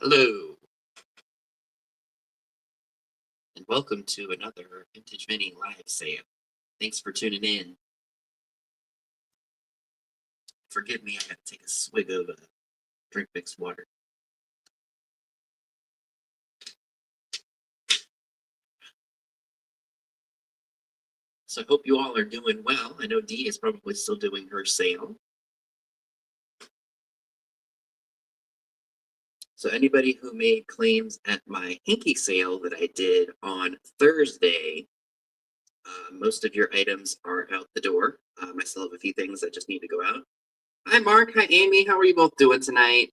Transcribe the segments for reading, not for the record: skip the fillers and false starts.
Hello, and welcome to another Vintage Vinny live sale. Thanks for tuning in. Forgive me, I have to take a swig of drink mixed water. So I hope you all are doing well. I know Dee is probably still doing her sale. So anybody who made claims at my hanky sale that I did on Thursday, most of your items are out the door. I still have a few things that just need to go out. Hi, Mark. Hi, Amy. How are you both doing tonight?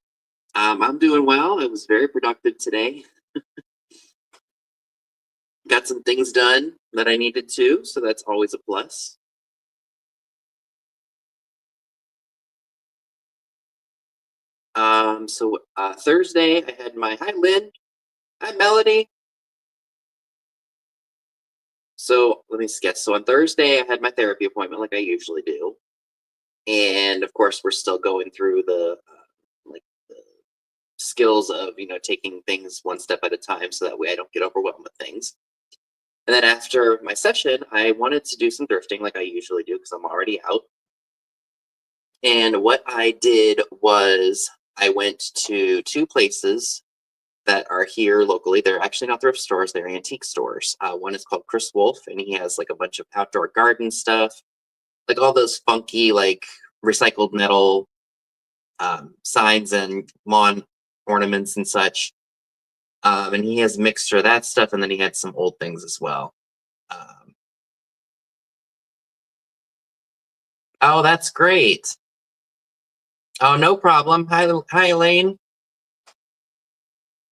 I'm doing well. It was very productive today. Got some things done that I needed to, so that's always a plus. Thursday I had my hi Lynn, hi Melody. So let me guess. So on Thursday I had my therapy appointment like I usually do, and of course we're still going through the skills of taking things one step at a time, so that way I don't get overwhelmed with things. And then after my session, I wanted to do some thrifting like I usually do because I'm already out. And what I did was I went to two places that are here locally. They're actually not thrift stores, they're antique stores. One is called Chris Wolf, and he has like a bunch of outdoor garden stuff, like all those funky, like recycled metal signs and lawn ornaments and such. And he has a mixture of that stuff, and then he had some old things as well. Oh, that's great. Oh, no problem. Hi, Elaine.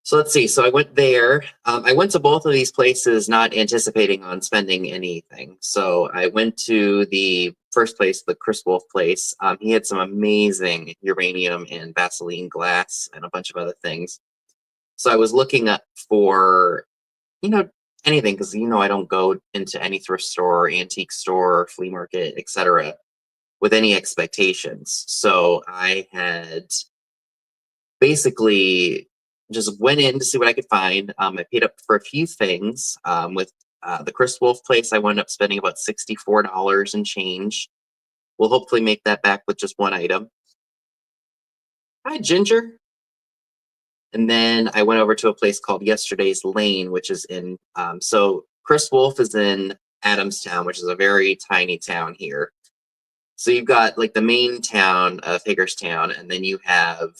So let's see. So I went there. I went to both of these places not anticipating on spending anything. So I went to the first place, the Chris Wolf place. He had some amazing uranium and Vaseline glass and a bunch of other things. So I was looking up for, anything because I don't go into any thrift store, antique store, flea market, etc. with any expectations. So I had basically just went in to see what I could find. I paid up for a few things. With the Chris Wolf place, I wound up spending about $64 and change. We'll hopefully make that back with just one item. Hi, Ginger. And then I went over to a place called Yesterday's Lane, which is in, so Chris Wolf is in Adamstown, which is a very tiny town here. So you've got like the main town of Hagerstown, and then you have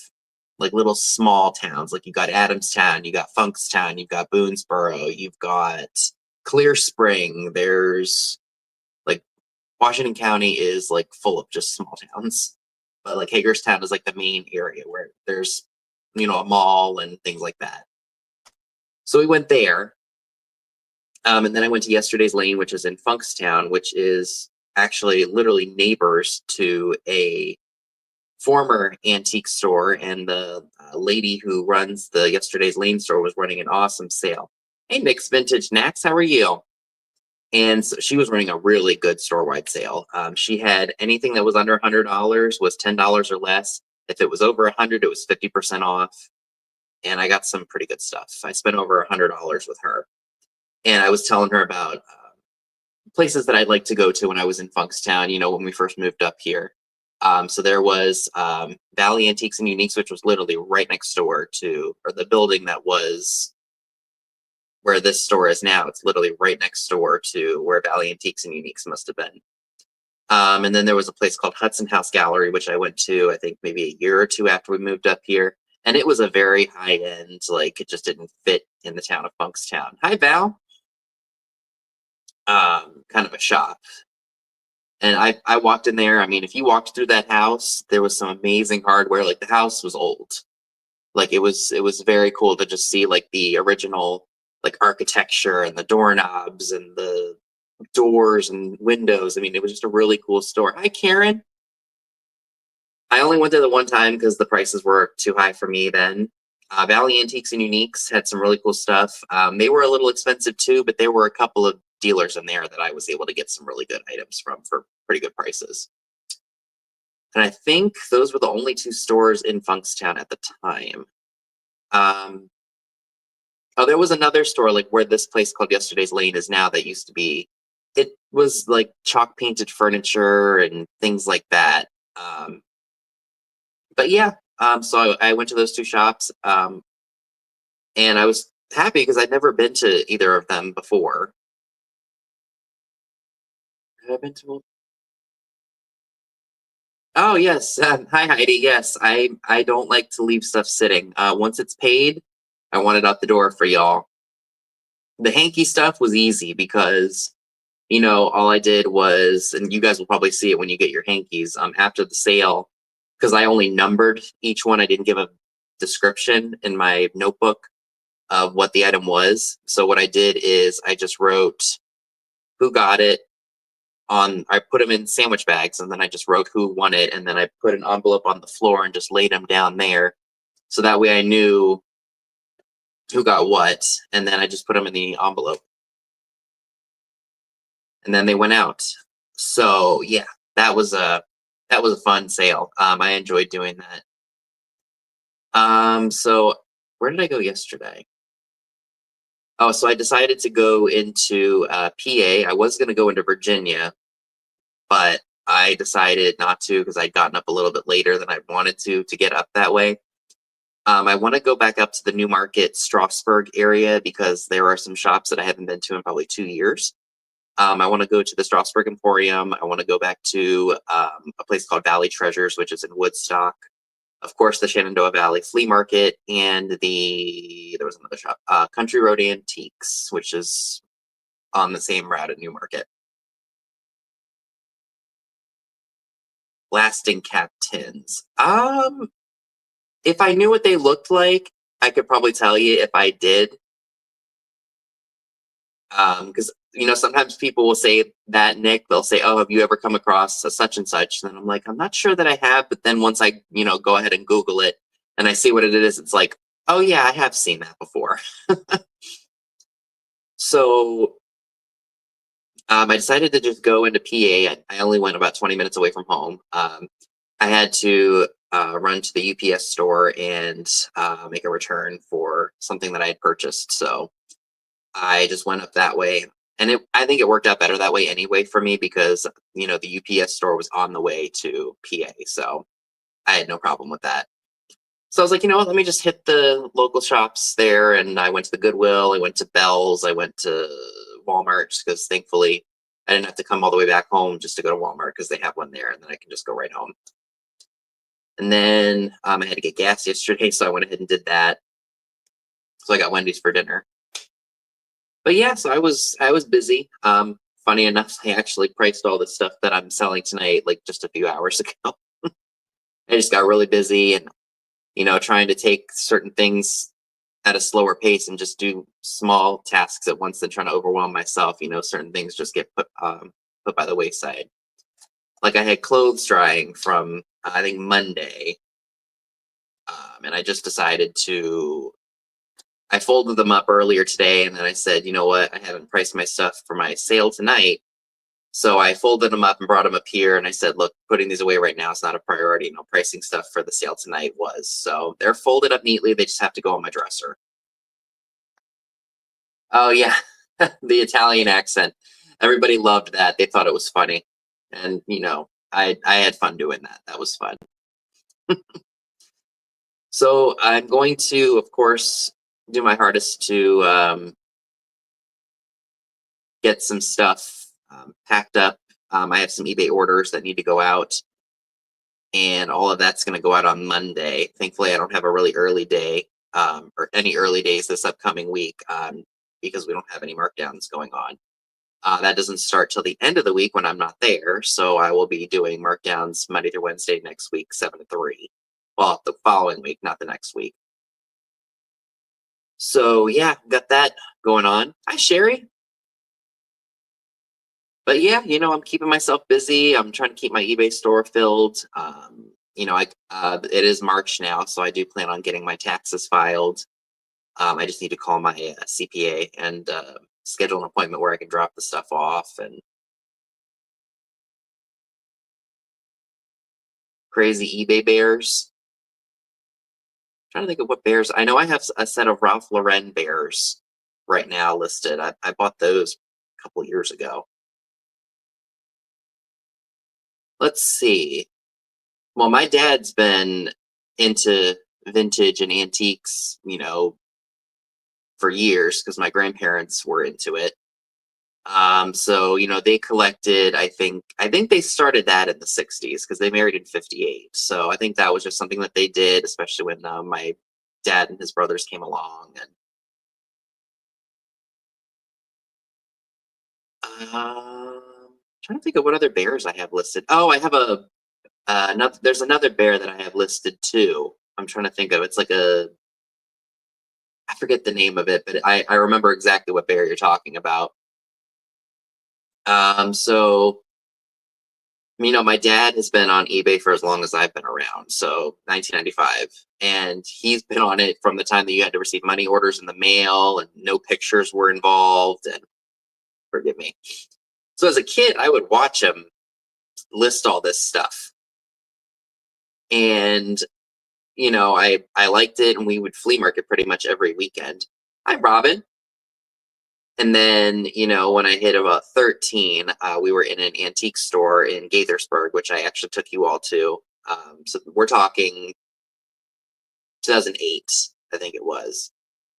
like little small towns. Like you got Adamstown, you got Funkstown, you've got Boonesboro, you've got Clear Spring. There's like Washington County is like full of just small towns, but like Hagerstown is like the main area where there's a mall and things like that. So we went there, and then I went to Yesterday's Lane, which is in Funkstown, which is actually literally neighbors to a former antique store, and the lady who runs the Yesterday's Lane store was running an awesome sale. Hey, Nick's Vintage Knacks, how are you? And so she was running a really good store-wide sale. She had anything that was under $100 was $10 or less. If it was over $100, it was 50% off. And I got some pretty good stuff. I spent over $100 with her. And I was telling her about places that I'd like to go to when I was in Funkstown, when we first moved up here. So there was Valley Antiques and Uniques, which was literally right next door to, or the building that was where this store is now. It's literally right next door to where Valley Antiques and Uniques must have been. And then there was a place called Hudson House Gallery, which I went to, I think maybe a year or two after we moved up here. And it was a very high end, like it just didn't fit in the town of Funkstown. Hi, Val. Kind of a shop. And I walked in there. I mean, if you walked through that house, there was some amazing hardware. Like the house was old. Like it was very cool to just see like the original like architecture and the doorknobs and the doors and windows. I mean, it was just a really cool store. Hi, Karen. I only went there the one time because the prices were too high for me then. Valley Antiques and Uniques had some really cool stuff. They were a little expensive too, but there were a couple of dealers in there that I was able to get some really good items from for pretty good prices. And I think those were the only two stores in Funkstown at the time. Oh, there was another store like where this place called Yesterday's Lane is now that used to be. It was like chalk painted furniture and things like that. Um, but yeah, so I went to those two shops, and I was happy because I'd never been to either of them before. Have I been to? Oh yes, hi Heidi. Yes, I don't like to leave stuff sitting. Once it's paid, I want it out the door for y'all. The hanky stuff was easy because all I did was, and you guys will probably see it when you get your hankies. After the sale, because I only numbered each one, I didn't give a description in my notebook of what the item was. So what I did is I just wrote who got it on. I put them in sandwich bags, and then I just wrote who won it, and then I put an envelope on the floor and just laid them down there, so that way I knew who got what, and then I just put them in the envelope, and then they went out. So yeah, that was a that was a fun sale. I enjoyed doing that. So where did I go yesterday? Oh, so I decided to go into PA. I was going to go into Virginia, but I decided not to because I'd gotten up a little bit later than I wanted to get up that way. I want to go back up to the New Market, Strasburg area because there are some shops that I haven't been to in probably 2 years. I want to go to the Strasburg Emporium. I want to go back to a place called Valley Treasures, which is in Woodstock. Of course, the Shenandoah Valley Flea Market, and there was another shop, Country Road Antiques, which is on the same route at New Market. Lasting cap tins. If I knew what they looked like, I could probably tell you if I did. Because sometimes people will say that, Nick, they'll say, "Oh, have you ever come across a such and such?" And I'm like, I'm not sure that I have. But then once I go ahead and Google it and I see what it is, it's like, oh yeah, I have seen that before. So I decided to just go into PA. I only went about 20 minutes away from home. I had to run to the UPS store and make a return for something that I had purchased. So I just went up that way. And I think it worked out better that way anyway for me because, the UPS store was on the way to PA. So I had no problem with that. So I was like, you know what, let me just hit the local shops there. And I went to the Goodwill, I went to Bell's, I went to Walmart because thankfully I didn't have to come all the way back home just to go to Walmart because they have one there and then I can just go right home. And then I had to get gas yesterday, so I went ahead and did that. So I got Wendy's for dinner. But yeah, so I was busy. Funny enough, I actually priced all the stuff that I'm selling tonight like just a few hours ago. I just got really busy and trying to take certain things at a slower pace and just do small tasks at once than trying to overwhelm myself. Certain things just get put by the wayside. Like I had clothes drying from I think Monday, and I just decided to. I folded them up earlier today, and then I said, you know what? I haven't priced my stuff for my sale tonight. So I folded them up and brought them up here, and I said, look, putting these away right now is not a priority. Pricing stuff for the sale tonight was. So they're folded up neatly. They just have to go on my dresser. Oh yeah, the Italian accent. Everybody loved that. They thought it was funny, and I had fun doing that. That was fun. So I'm going to, of course, do my hardest to get some stuff packed up. I have some eBay orders that need to go out, and all of that's going to go out on Monday. Thankfully, I don't have a really early day or any early days this upcoming week because we don't have any markdowns going on. That doesn't start till the end of the week when I'm not there, so I will be doing markdowns Monday through Wednesday next week, 7 to 3. Well, the following week, not the next week. So yeah, got that going on. Hi, Sherry. But yeah, I'm keeping myself busy. I'm trying to keep my eBay store filled. It is March now, so I do plan on getting my taxes filed. I just need to call my CPA and schedule an appointment where I can drop the stuff off. And crazy eBay bears. Trying to think of what bears. I know I have a set of Ralph Lauren bears right now listed. I bought those a couple years ago. Let's see. Well, my dad's been into vintage and antiques, for years because my grandparents were into it. So they collected. I think they started that in the '60s because they married in '58. So I think that was just something that they did, especially when my dad and his brothers came along. And trying to think of what other bears I have listed. Oh, I have there's another bear that I have listed too. I'm trying to think of. It's like I forget the name of it, but I remember exactly what bear you're talking about. So my dad has been on eBay for as long as I've been around, so 1995, and he's been on it from the time that you had to receive money orders in the mail and no pictures were involved. And forgive me. So as a kid, I would watch him list all this stuff, and I liked it, and we would flea market pretty much every weekend. Hi, Robin. And then, when I hit about 13, we were in an antique store in Gaithersburg, which I actually took you all to. So we're talking 2008, I think it was.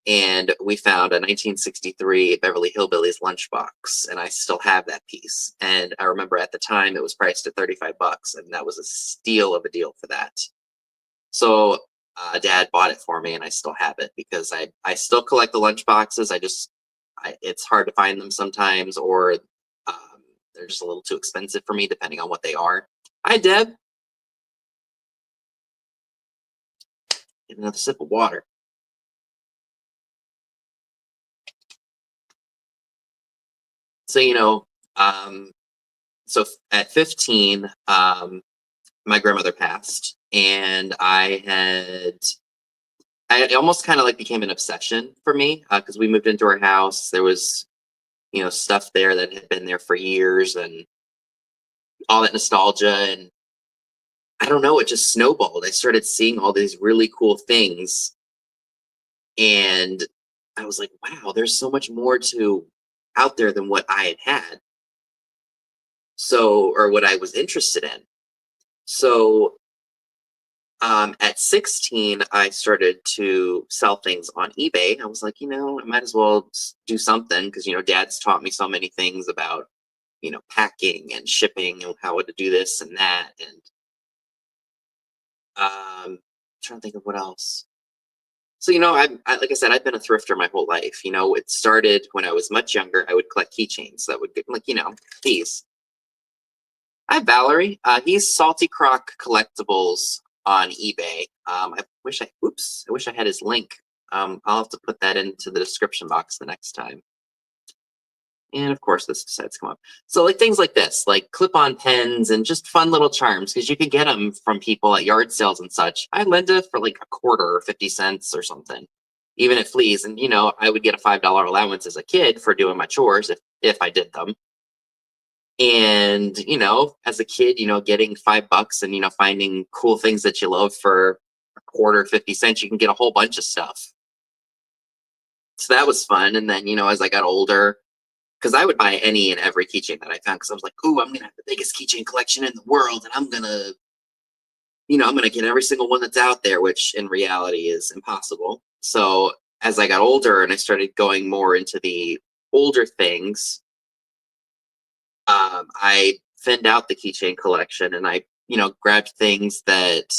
And we found a 1963 Beverly Hillbillies lunchbox, and I still have that piece. And I remember at the time it was priced at $35, and that was a steal of a deal for that. So Dad bought it for me, and I still have it because I still collect the lunch boxes. It's hard to find them sometimes, or they're just a little too expensive for me, depending on what they are. Hi, Deb. Get another sip of water. So so at 15, my grandmother passed, and it almost kind of like became an obsession for me because we moved into our house. There was, stuff there that had been there for years and all that nostalgia. And I don't know, it just snowballed. I started seeing all these really cool things. And I was like, wow, there's so much more to out there than what I had. So, or what I was interested in. So at 16, I started to sell things on eBay. I was like, I might as well do something because, Dad's taught me so many things about, packing and shipping and how to do this and that. And trying to think of what else. So, like I said, I've been a thrifter my whole life. It started when I was much younger. I would collect keychains that would get, like, these. Hi, Valerie. He's Salty Croc Collectibles on eBay. I wish I had his link. I'll have to put that into the description box the next time. And of course, this decides to come up. So like things like this, like clip-on pens and just fun little charms, because you could get them from people at yard sales and such. I lend it for like a quarter or 50 cents or something, even at Fleas. And I would get a $5 allowance as a kid for doing my chores if I did them. And as a kid, getting $5 and finding cool things that you love for a quarter, 50 cents, you can get a whole bunch of stuff. So that was fun. And then as I got older, because I would buy any and every keychain that I found, because I was like, "Ooh, I'm gonna have the biggest keychain collection in the world, and I'm gonna get every single one that's out there," which in reality is impossible. So as I got older and I started going more into the older things, I thinned out the keychain collection, and I grabbed things that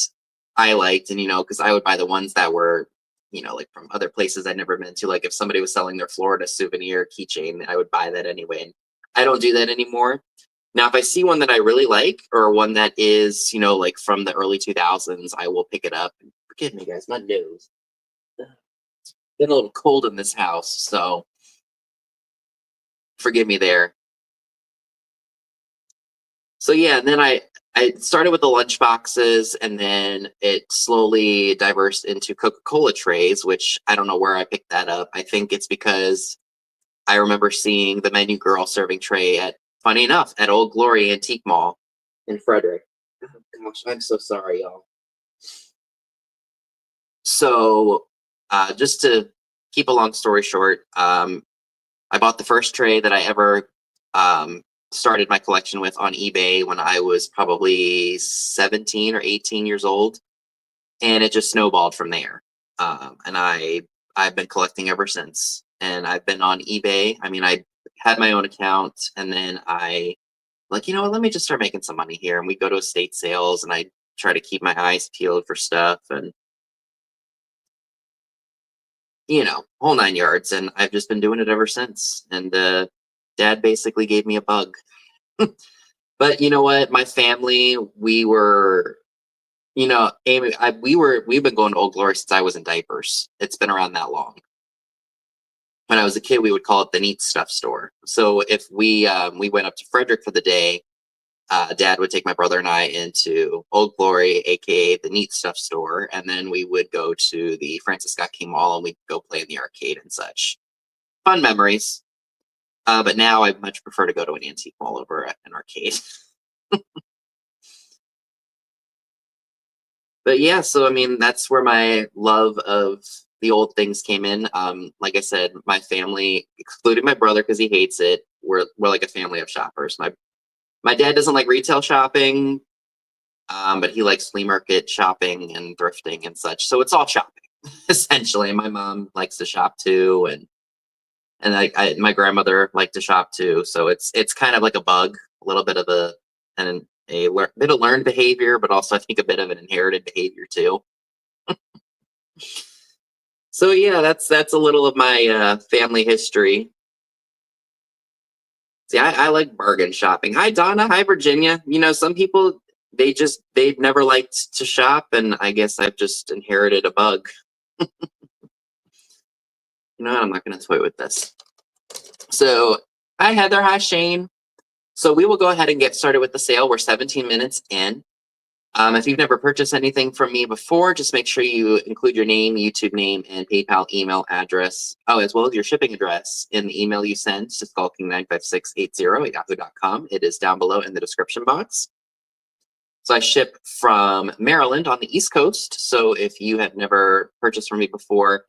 I liked, and because I would buy the ones that were like from other places I'd never been to. Like if somebody was selling their Florida souvenir keychain, I would buy that anyway. And I don't do that anymore. Now, if I see one that I really like, or one that is like from the early 2000s, I will pick it up. Forgive me, guys, my nose. It's been a little cold in this house, so forgive me there. So yeah, and then I started with the lunch boxes, and then it slowly diversed into Coca-Cola trays, which I don't know where I picked that up. I think it's because I remember seeing the menu girl serving tray funny enough, at Old Glory Antique Mall in Frederick. Oh gosh, I'm so sorry, y'all. So, just to keep a long story short, I bought the first tray that I ever started my collection with on eBay when I was probably 17 or 18 years old, and it just snowballed from there. And I've been collecting ever since. And I've been on eBay. I mean, I had my own account, and then I like, you know what, let me just start making some money here. And we go to estate sales, and I try to keep my eyes peeled for stuff, and whole nine yards. And I've just been doing it ever since. And Dad basically gave me a bug. But you know what? My family, we were, Amy, we've been going to Old Glory since I was in diapers. It's been around that long. When I was a kid, we would call it the neat stuff store. So if we went up to Frederick for the day, Dad would take my brother and I into Old Glory, aka the neat stuff store, and then we would go to the Francis Scott Key Mall and we'd go play in the arcade and such. Fun memories. But now I much prefer to go to an antique mall over at an arcade. But yeah, so I mean, that's where my love of the old things came in. Like I said, my family, excluding my brother because he hates it, we're like a family of shoppers. My dad doesn't like retail shopping, but he likes flea market shopping and thrifting and such. So it's all shopping, essentially. My mom likes to shop too, and my grandmother liked to shop too. So it's kind of like a bug, a little bit of bit of learned behavior, but also I think a bit of an inherited behavior too. So yeah, that's a little of my family history. See, I like bargain shopping. Hi Donna, hi Virginia. Some people they've never liked to shop, and I guess I've just inherited a bug. I'm not going to toy with this. So hi Heather, hi Shane. So we will go ahead and get started with the sale. We're 17 minutes in. If you've never purchased anything from me before, just make sure you include your name, YouTube name, and PayPal email address. Oh, as well as your shipping address in the email you send to skulking95680@yahoo.com. It is down below in the description box. So I ship from Maryland on the East Coast. So if you have never purchased from me before,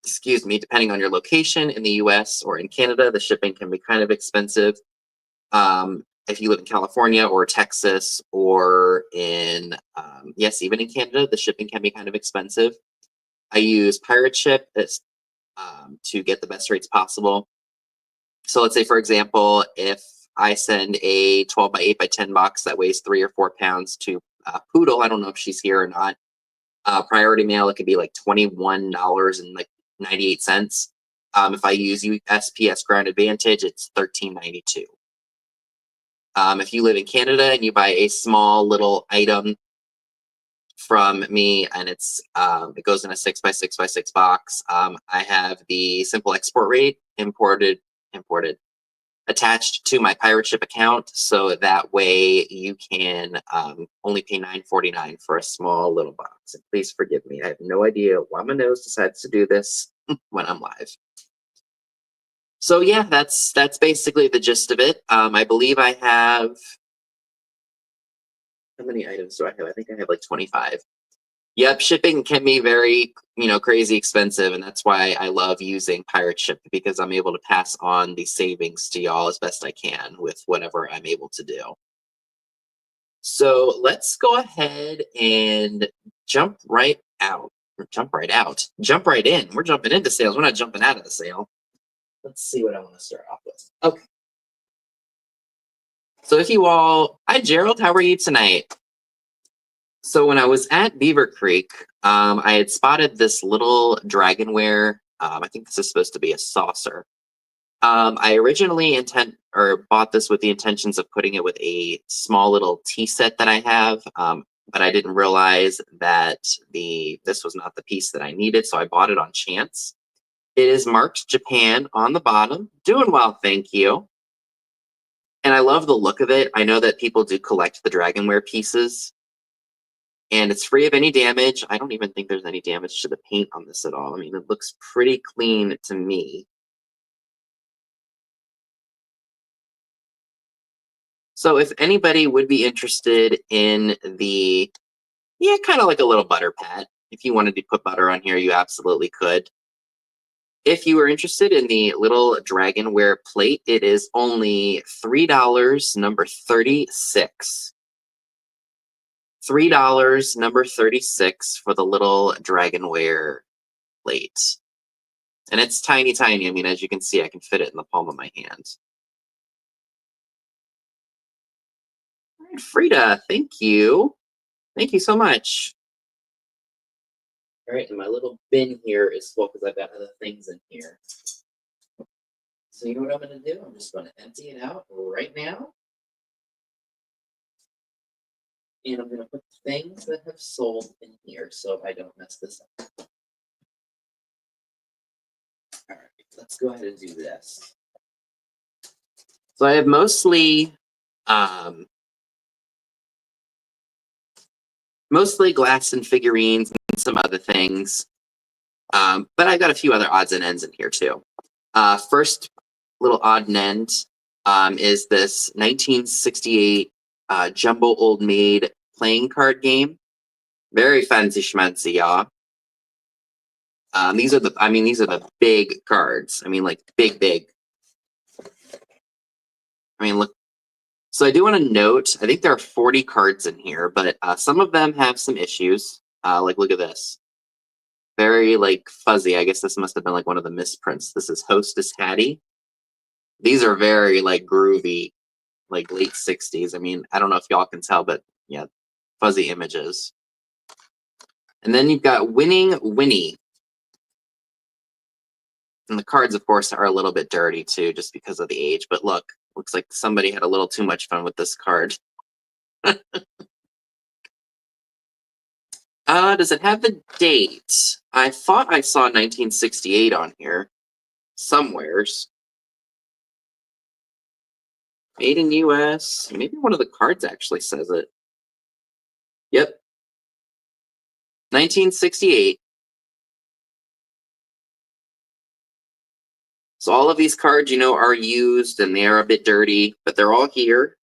excuse me, depending on your location in the US or in Canada, the shipping can be kind of expensive. If you live in California or Texas or in, yes, even in Canada, the shipping can be kind of expensive. I use Pirate Ship to get the best rates possible. So let's say, for example, if I send a 12 by 8 by 10 box that weighs 3 or 4 pounds to Poodle, I don't know if she's here or not, priority mail, it could be like $21.98. If I use USPS Ground Advantage, it's $13.92. If you live in Canada and you buy a small little item from me and it goes in a 6 by 6 by 6 box, I have the simple export rate imported attached to my Pirate Ship account, so that way you can only pay $9.49 for a small little box. And please forgive me, I have no idea why my nose decides to do this when I'm live. So yeah, that's basically the gist of it. I believe I have, how many items do I have? I think I have like 25. Yep, shipping can be very, crazy expensive, and that's why I love using Pirate Ship, because I'm able to pass on the savings to y'all as best I can with whatever I'm able to do. So let's go ahead and jump right out. Jump right in. We're jumping into sales. We're not jumping out of the sale. Let's see what I want to start off with. Okay. So hi Gerald, how are you tonight? So when I was at Beaver Creek, I had spotted this little dragonware. I think this is supposed to be a saucer. I originally bought this with the intentions of putting it with a small little tea set that I have, but I didn't realize that this was not the piece that I needed, so I bought it on chance. It is marked Japan on the bottom. Doing well, thank you. And I love the look of it. I know that people do collect the dragonware pieces, and it's free of any damage. I don't even think there's any damage to the paint on this at all. I mean, it looks pretty clean to me. So if anybody would be interested in kind of like a little butter pad, If you wanted to put butter on here, you absolutely could. If you are interested in the little dragonware plate, it is only $3, number 36. $3, number 36 for the little dragonware plate. And it's tiny, tiny. I mean, as you can see, I can fit it in the palm of my hand. All right, Frida, thank you. Thank you so much. All right, and my little bin here is full because I've got other things in here. So you know what I'm going to do? I'm just going to empty it out right now. And I'm going to put things that have sold in here so I don't mess this up. All right, let's go ahead and do this. So I have mostly glass and figurines and some other things. But I've got a few other odds and ends in here too. First little odd and end is this 1968 Jumbo Old Maid playing card game. Very fancy schmancy, y'all. These are the big cards. I mean, like big. I mean, look. So I do want to note, I think there are 40 cards in here, but some of them have some issues. Like, look at this. Very, like, fuzzy. I guess this must have been, like, one of the misprints. This is Hostess Hattie. These are very, like, groovy, like, late 60s. I mean, I don't know if y'all can tell, but, yeah, fuzzy images. And then you've got Winning Winnie. And the cards, of course, are a little bit dirty, too, just because of the age. But look, looks like somebody had a little too much fun with this card. Does it have the date? I thought I saw 1968 on here. Somewheres. Made in US. Maybe one of the cards actually says it. Yep. 1968. So all of these cards, you know, are used and they are a bit dirty, but they're all here.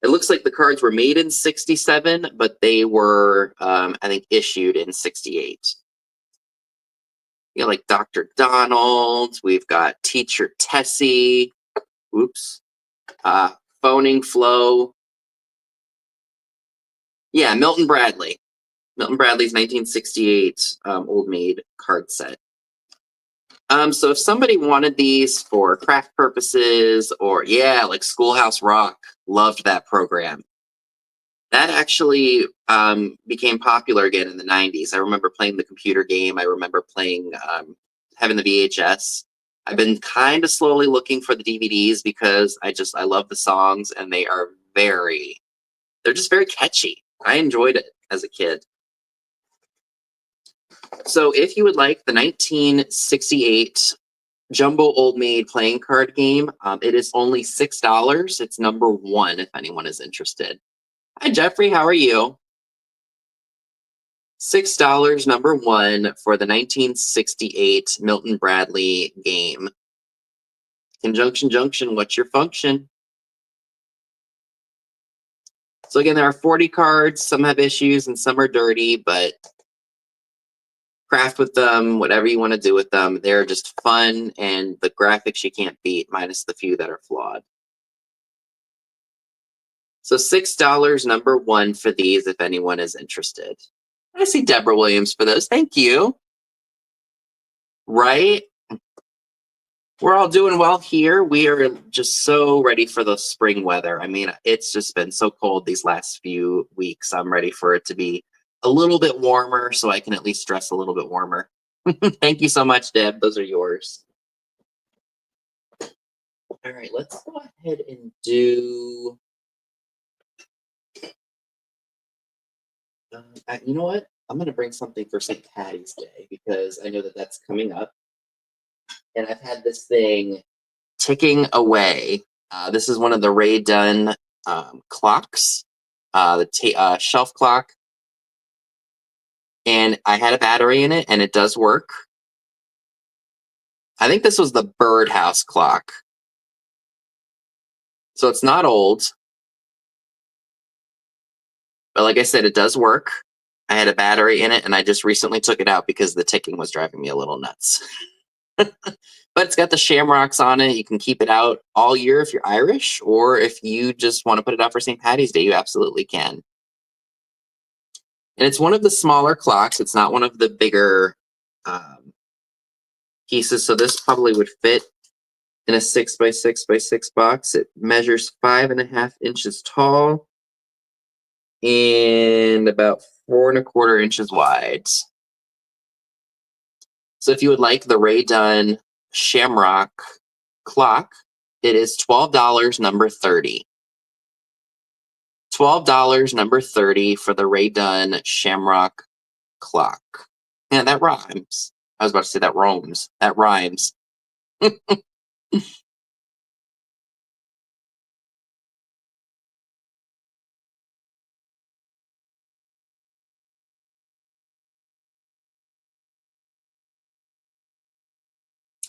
It looks like the cards were made in 67, but they were, I think, issued in 68. You know, like Dr. Donald. We've got Teacher Tessie. Oops. Phoning Flo. Yeah, Milton Bradley. Milton Bradley's 1968 Old Maid card set. So if somebody wanted these for craft purposes or, yeah, like Schoolhouse Rock, loved that program. That actually became popular again in the 90s. I remember playing the computer game. I remember playing, having the VHS. I've been kind of slowly looking for the DVDs because I love the songs and they're just very catchy. I enjoyed it as a kid. So if you would like the 1968 Jumbo Old Maid playing card game, it is only $6. It's number 1 if anyone is interested. Hi, Jeffrey. How are you? $6, number 1 for the 1968 Milton Bradley game. Conjunction Junction, what's your function? So again, there are 40 cards. Some have issues and some are dirty, but craft with them, whatever you want to do with them. They're just fun, and the graphics you can't beat, minus the few that are flawed. So $6, number 1 for these, if anyone is interested. I see Deborah Williams for those. Thank you. Right? We're all doing well here. We are just so ready for the spring weather. I mean, it's just been so cold these last few weeks. I'm ready for it to be a little bit warmer so I can at least dress a little bit warmer. Thank you so much, Deb. Those are yours. All right, let's go ahead and do... you know what? I'm going to bring something for St. Patty's Day because I know that that's coming up. And I've had this thing ticking away. This is one of the Ray Dunn clocks, the shelf clock. And I had a battery in it, and it does work. I think this was the birdhouse clock. So it's not old. But like I said, it does work. I had a battery in it, and I just recently took it out because the ticking was driving me a little nuts. But it's got the shamrocks on it. You can keep it out all year if you're Irish, or if you just want to put it out for St. Patty's Day, you absolutely can. And it's one of the smaller clocks. It's not one of the bigger pieces. So this probably would fit in a 6x6x6 box. It measures 5.5 inches tall and about 4.25 inches wide. So if you would like the Ray Dunn Shamrock clock, it is $12, number 30. $12, number 30 for the Ray Dunn Shamrock clock. Yeah, that rhymes. I was about to say that roams. That rhymes.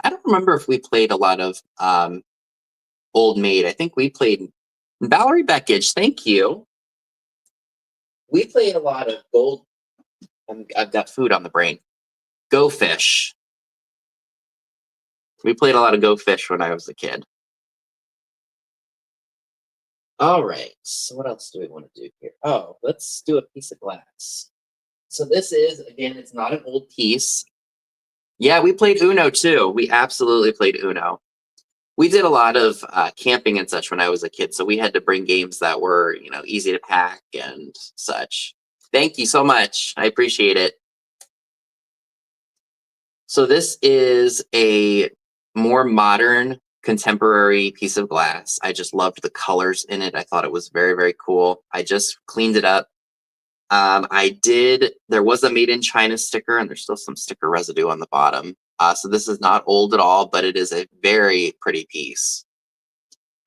I don't remember if we played a lot of Old Maid. I think we played Valerie Beckage. Thank you. We played a lot of Gold. I've got food on the brain. Go Fish. We played a lot of Go Fish when I was a kid. All right. So what else do we want to do here? Oh, let's do a piece of glass. So this is, again, it's not an old piece. Yeah, we played Uno too. We absolutely played Uno. We did a lot of camping and such when I was a kid, so we had to bring games that were, easy to pack and such. Thank you so much. I appreciate it. So this is a more modern, contemporary piece of glass. I just loved the colors in it. I thought it was very, very cool. I just cleaned it up. There was a made in China sticker, and there's still some sticker residue on the bottom. So this is not old at all, but it is a very pretty piece.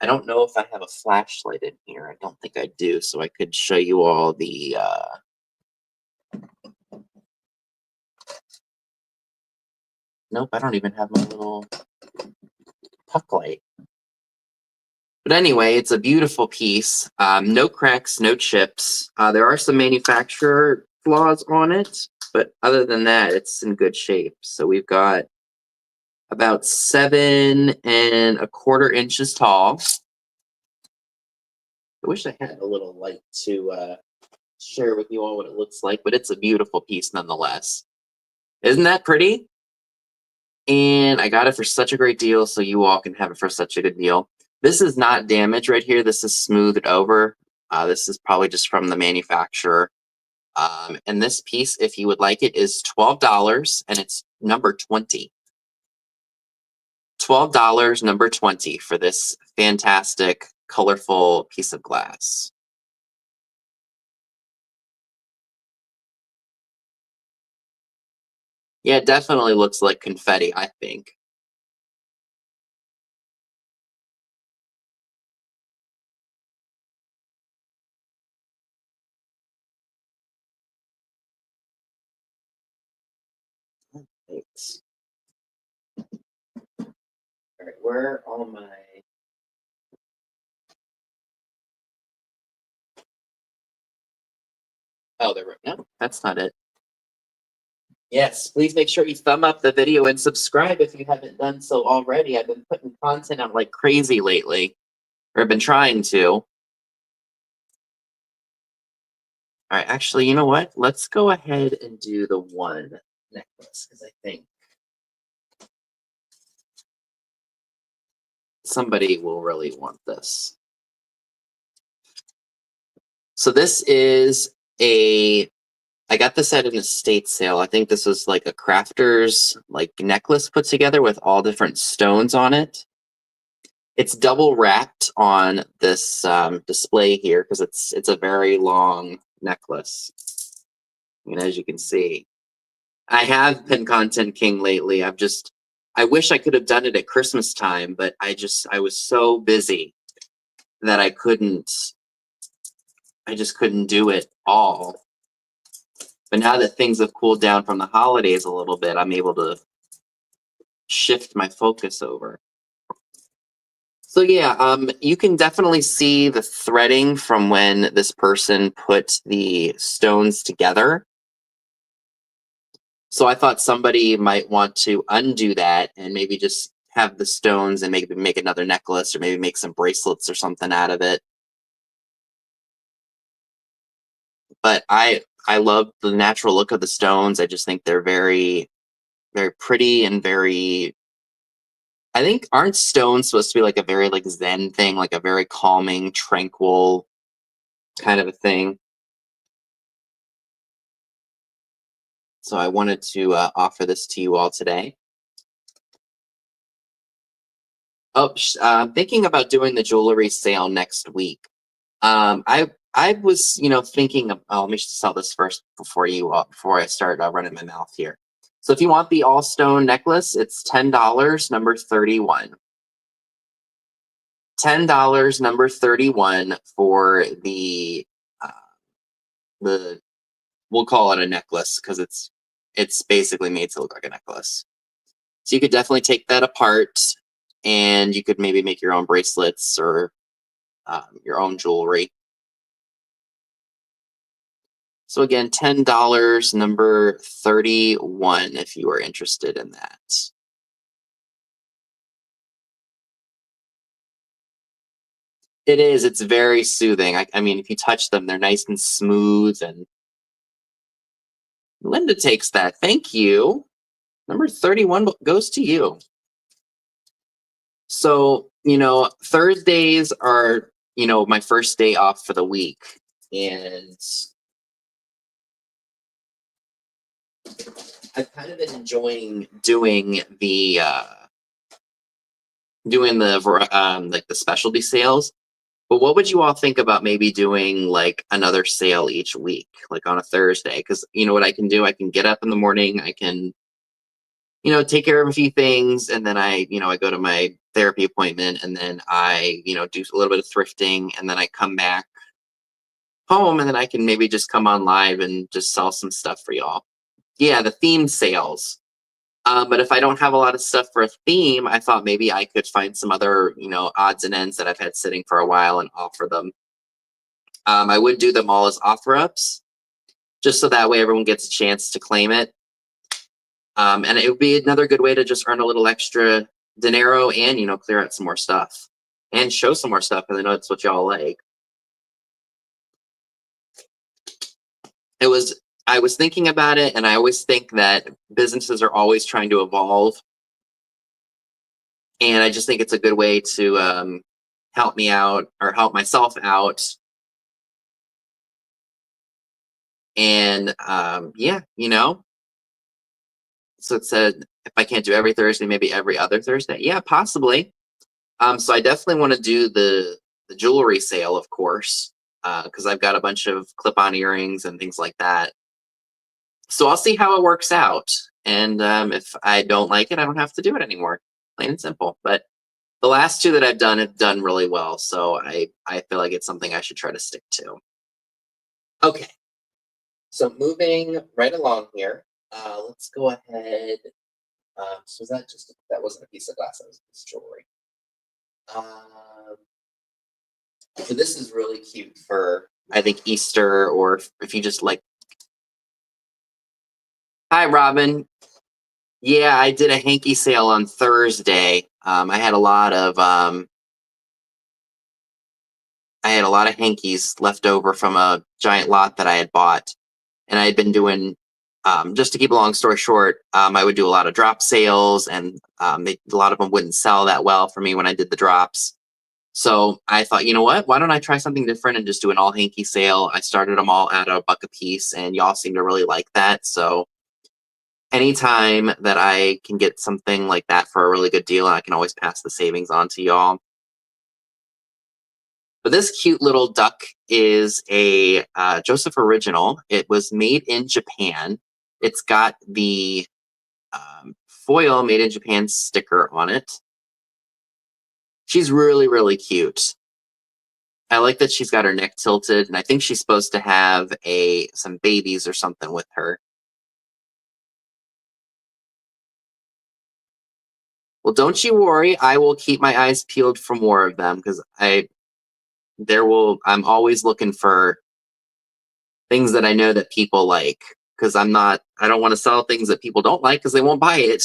I don't know if I have a flashlight in here. I don't think I do, so I could show you all the nope, I don't even have my little puck light. But anyway, it's a beautiful piece. No cracks, no chips. There are some manufacturer flaws on it, but other than that, it's in good shape. So we've got about 7.25 inches tall. I wish I had a little light to share with you all what it looks like, but it's a beautiful piece nonetheless. Isn't that pretty? And I got it for such a great deal, so you all can have it for such a good deal. This is not damaged right here. This is smoothed over. This is probably just from the manufacturer. And this piece, if you would like it, is $12, and it's number 20. $12, number 20 for this fantastic, colorful piece of glass. Yeah, it definitely looks like confetti, I think. Thanks. All right, where are all my... Oh, no, that's not it. Yes, please make sure you thumb up the video and subscribe if you haven't done so already. I've been putting content out like crazy lately, or I've been trying to. All right, actually, you know what? Let's go ahead and do the one necklace, because I think somebody will really want this. So this is I got this at an estate sale. I think this was like a crafter's necklace put together with all different stones on it. It's double wrapped on this display here because it's a very long necklace. And as you can see, I have been content king lately. I wish I could have done it at Christmas time, but I was so busy that I just couldn't do it all. But now that things have cooled down from the holidays a little bit, I'm able to shift my focus over. So yeah, you can definitely see the threading from when this person put the stones together. So I thought somebody might want to undo that and maybe just have the stones and maybe make another necklace or maybe make some bracelets or something out of it. But I love the natural look of the stones. I just think they're very very pretty and very, I think, aren't stones supposed to be like a very like zen thing, like a very calming, tranquil kind of a thing? So I wanted to offer this to you all today. Oh, I'm thinking about doing the jewelry sale next week. I was, thinking of. Oh, let me just sell this first before I start running my mouth here. So if you want the all stone necklace, it's $10, number 31. $10, number 31 for uh, the. We'll call it a necklace because it's basically made to look like a necklace. So you could definitely take that apart, and you could maybe make your own bracelets or your own jewelry. So again, $10, number 31, if you are interested in that. It is. It's very soothing. I mean, if you touch them, they're nice and smooth. And Linda takes that. Thank you. Number 31 goes to you. So, Thursdays are, my first day off for the week. And I've kind of been enjoying doing the like the specialty sales. But what would you all think about maybe doing like another sale each week, like on a Thursday? Because you know what I can do? I can get up in the morning, I can, take care of a few things, and then I go to my therapy appointment, and then I, do a little bit of thrifting, and then I come back home, and then I can maybe just come on live and just sell some stuff for y'all. Yeah, the theme sales. But if I don't have a lot of stuff for a theme, I thought maybe I could find some other, odds and ends that I've had sitting for a while and offer them. I would do them all as offer ups, just so that way everyone gets a chance to claim it. And it would be another good way to just earn a little extra dinero and, clear out some more stuff and show some more stuff because I know it's what y'all like. I was thinking about it, and I always think that businesses are always trying to evolve. And I just think it's a good way to help me out or help myself out. And yeah, so it said if I can't do every Thursday, maybe every other Thursday. Yeah, possibly. So I definitely want to do the jewelry sale, of course, because I've got a bunch of clip-on earrings and things like that. So I'll see how it works out, and if I don't like it, I don't have to do it anymore. Plain and simple. But the last two that I've done have done really well, so I feel like it's something I should try to stick to. Okay, so moving right along here, let's go ahead. So was that wasn't a piece of glass, that was a piece of jewelry. Um, so this is really cute for, I think, Easter, or if you just like. Hi, Robin. Yeah, I did a hanky sale on Thursday. I had a lot of hankies left over from a giant lot that I had bought, and I had been doing. Just to keep a long story short, I would do a lot of drop sales, and a lot of them wouldn't sell that well for me when I did the drops. So I thought, you know what? Why don't I try something different and just do an all hanky sale? I started them all at $1 a piece, and y'all seem to really like that. So anytime that I can get something like that for a really good deal, I can always pass the savings on to y'all. But this cute little duck is a Joseph original. It was made in Japan. It's got the foil made in Japan sticker on it. She's really, really cute. I like that she's got her neck tilted, and I think she's supposed to have some babies or something with her. Well, don't you worry. I will keep my eyes peeled for more of them because I'm always looking for things that I know that people like. because I don't want to sell things that people don't like because they won't buy it.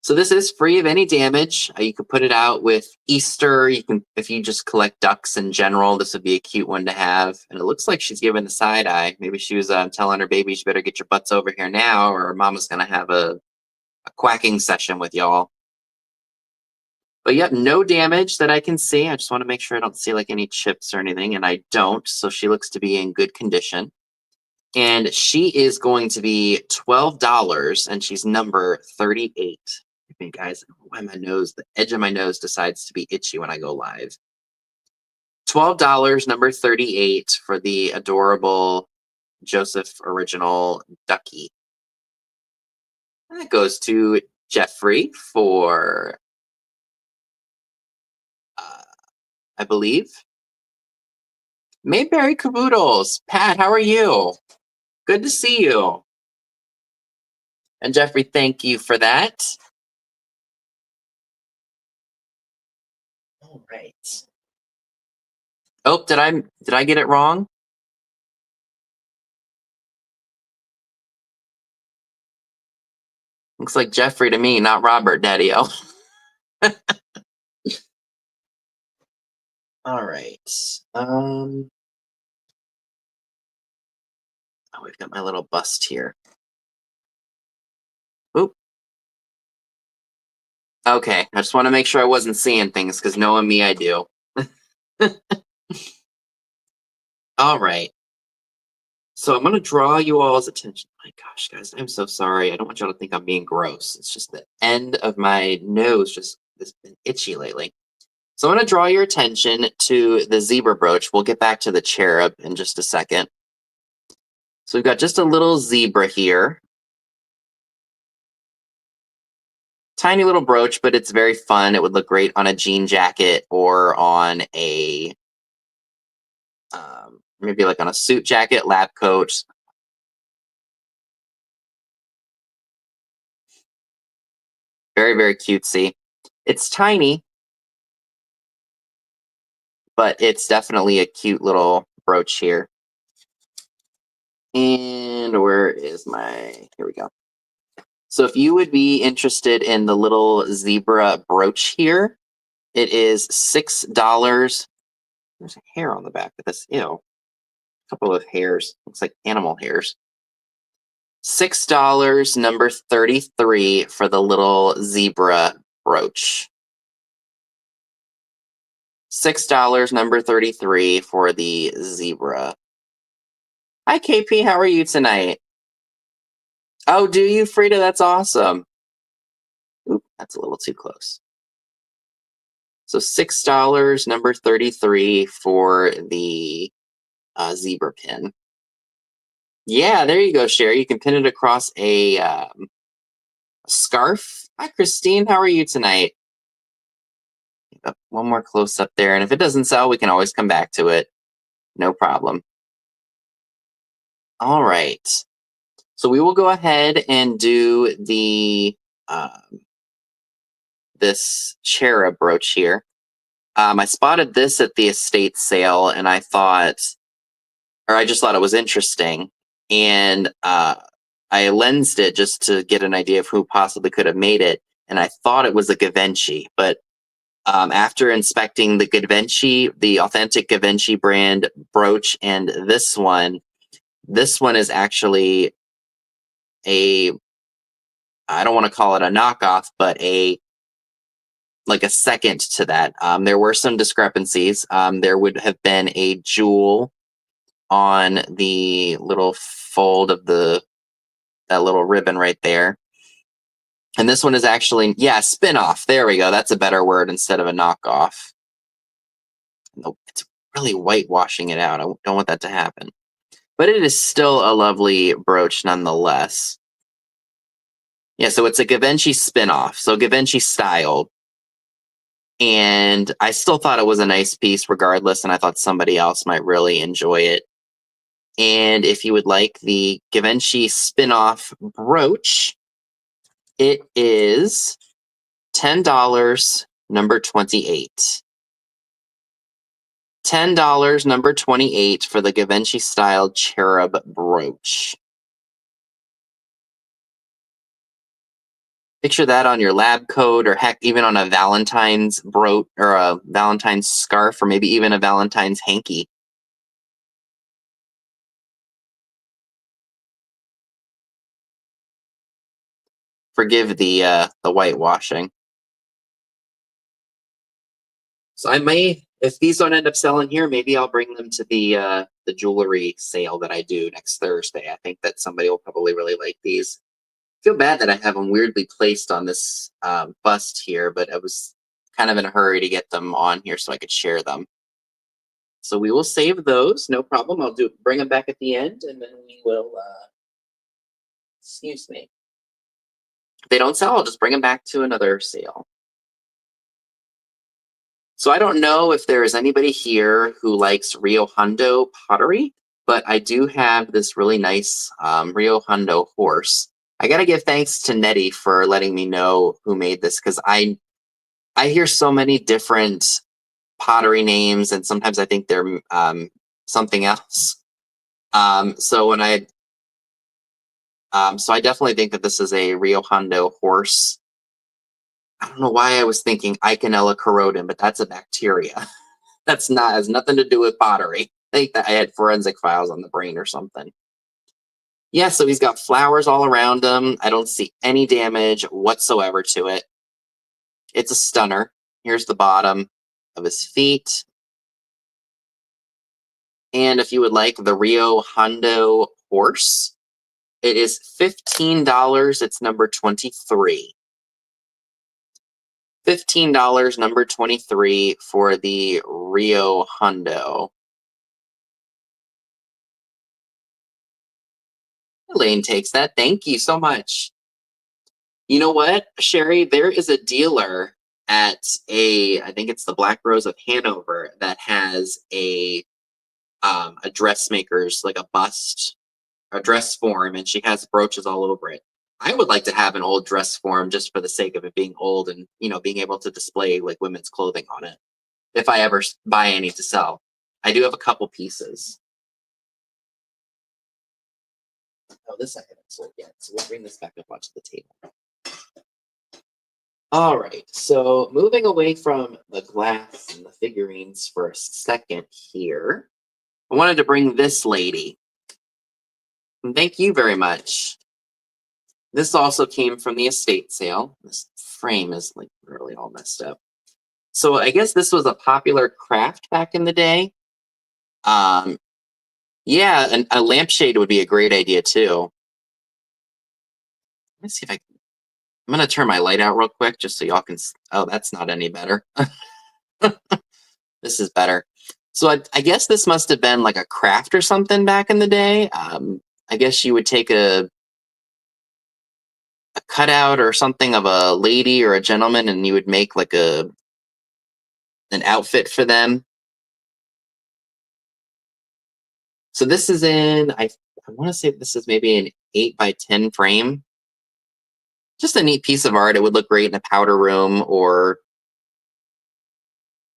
So this is free of any damage. You could put it out with Easter. You can, if you just collect ducks in general, this would be a cute one to have. And it looks like she's giving the side eye. Maybe she was telling her baby, "You better get your butts over here now, or Mama's gonna have a quacking session with y'all." But yep, no damage that I can see. I just want to make sure I don't see like any chips or anything, and I don't. So she looks to be in good condition. And she is going to be $12, and she's number 38. I think, guys, why the edge of my nose decides to be itchy when I go live. $12, number 38 for the adorable Joseph original Ducky. And that goes to Jeffrey for, I believe, Mayberry Caboodles. Pat, how are you? Good to see you. And Jeffrey, thank you for that. All right. Oh, did I get it wrong? Looks like Jeffrey to me, not Robert, Daddy-o. All right. Oh, we've got my little bust here. Oop. Okay, I just want to make sure I wasn't seeing things, because knowing me, I do. All right. So I'm going to draw you all's attention. My gosh, guys, I'm so sorry. I don't want y'all to think I'm being gross. It's just the end of my nose just has been itchy lately. So I'm going to draw your attention to the zebra brooch. We'll get back to the cherub in just a second. So we've got just a little zebra here. Tiny little brooch, but it's very fun. It would look great on a jean jacket or on a, maybe like on a suit jacket, lab coat. Very, very cutesy. It's tiny, but it's definitely a cute little brooch here. And where is here we go. So if you would be interested in the little zebra brooch here, it is $6. There's a hair on the back of this. Ew. A couple of hairs. Looks like animal hairs. $6, number 33 for the little zebra brooch. $6, number 33 for the zebra. Hi, KP. How are you tonight? Oh, do you, Frida? That's awesome. Oop, that's a little too close. So $6, number 33 for the zebra pin. Yeah, there you go, Sherry. You can pin it across a scarf. Hi, Christine. How are you tonight? One more close up there. And if it doesn't sell, we can always come back to it. No problem. All right. So we will go ahead and do the this cherub brooch here. I spotted this at the estate sale, and I just thought it was interesting. And I lensed it just to get an idea of who possibly could have made it. And I thought it was a Givenchy, but after inspecting the Givenchy, the authentic Givenchy brand brooch, and this one is actually I don't want to call it a knockoff, but like a second to that. There were some discrepancies. There would have been a jewel on the little fold of that little ribbon right there. And this one is actually, spin-off. There we go. That's a better word instead of a knockoff. It's really whitewashing it out. I don't want that to happen. But it is still a lovely brooch nonetheless. Yeah, so it's a Givenchy spin-off. So Givenchy styled. And I still thought it was a nice piece regardless, and I thought somebody else might really enjoy it. And if you would like the Givenchy spin-off brooch, it is $10, number 28. $10, number 28 for the Givenchy style cherub brooch. Picture that on your lab coat, or heck, even on a Valentine's brooch or a Valentine's scarf, or maybe even a Valentine's hanky. Forgive the whitewashing. So I may, if these don't end up selling here, maybe I'll bring them to the jewelry sale that I do next Thursday. I think that somebody will probably really like these. I feel bad that I have them weirdly placed on this bust here, but I was kind of in a hurry to get them on here so I could share them. So we will save those, no problem. I'll bring them back at the end, and then we will. Excuse me. If they don't sell, I'll just bring them back to another sale. So I don't know if there is anybody here who likes Rio Hondo pottery, but I do have this really nice Rio Hondo horse. I got to give thanks to Nettie for letting me know who made this, because I hear so many different pottery names, and sometimes I think they're something else. So I definitely think that this is a Rio Hondo horse. I don't know why I was thinking Eikenella corrodum, but that's a bacteria. Has nothing to do with pottery. I think that I had forensic files on the brain or something. Yeah, so he's got flowers all around him. I don't see any damage whatsoever to it. It's a stunner. Here's the bottom of his feet. And if you would like the Rio Hondo horse, it is $15. It's number 23. $15, number 23 for the Rio Hondo. Elaine takes that. Thank you so much. You know what, Sherry? There is a dealer at I think it's the Black Rose of Hanover, that has a dressmaker's, like a bust, a dress form, and she has brooches all over it. I would like to have an old dress form just for the sake of it being old, and being able to display like women's clothing on it. If I ever buy any to sell, I do have a couple pieces. Oh, this I haven't sold yet, so we'll bring this back up onto the table. All right, so moving away from the glass and the figurines for a second here, I wanted to bring this lady. And thank you very much. This also came from the estate sale. This frame is like really all messed up. So I guess this was a popular craft back in the day. Yeah, and a lampshade would be a great idea too. Let me see if I'm going to turn my light out real quick just so y'all can. Oh, that's not any better. This is better. So I guess this must have been like a craft or something back in the day. I guess you would take a cutout or something of a lady or a gentleman, and you would make like an outfit for them. So this is I want to say this is maybe an 8x10 frame. Just a neat piece of art. It would look great in a powder room,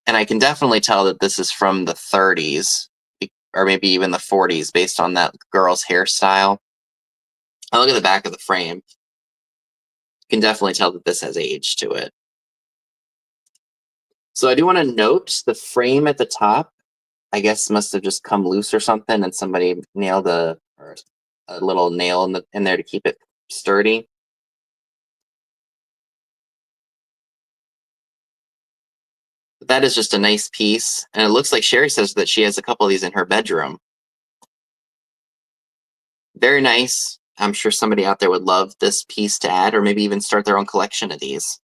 and I can definitely tell that this is from the 30s or maybe even the 40s based on that girl's hairstyle. I look at the back of the frame. You can definitely tell that this has age to it. So I do want to note the frame at the top, I guess must have just come loose or something, and somebody nailed a little nail in there to keep it sturdy. But that is just a nice piece, and it looks like Sherry says that she has a couple of these in her bedroom. Very nice. I'm sure somebody out there would love this piece to add, or maybe even start their own collection of these.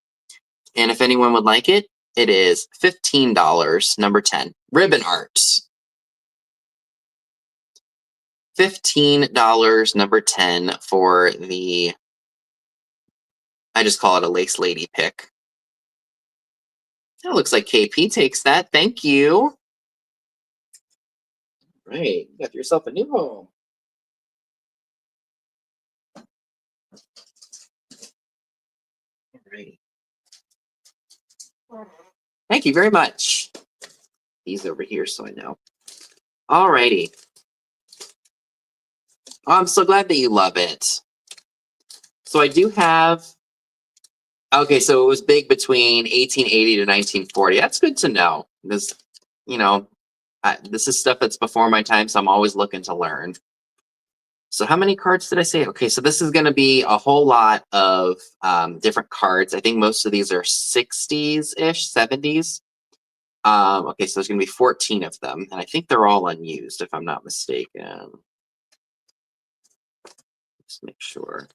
And if anyone would like it, it is $15, number 10. Ribbon art. $15, number 10 for the, I just call it a lace lady pick. That looks like KP takes that. Thank you. All right, you got yourself a new home. All right. Thank you very much. these over here so I know. Alrighty. Oh, I'm so glad that you love it. So I do have, okay, so it was big between 1880 to 1940. That's good to know because, you know, this is stuff that's before my time, so I'm always looking to learn. So how many cards did I say? Okay, so this is going to be a whole lot of different cards. I think most of these are 60s-ish, 70s. Okay, so there's going to be 14 of them, and I think they're all unused, if I'm not mistaken. Just make sure.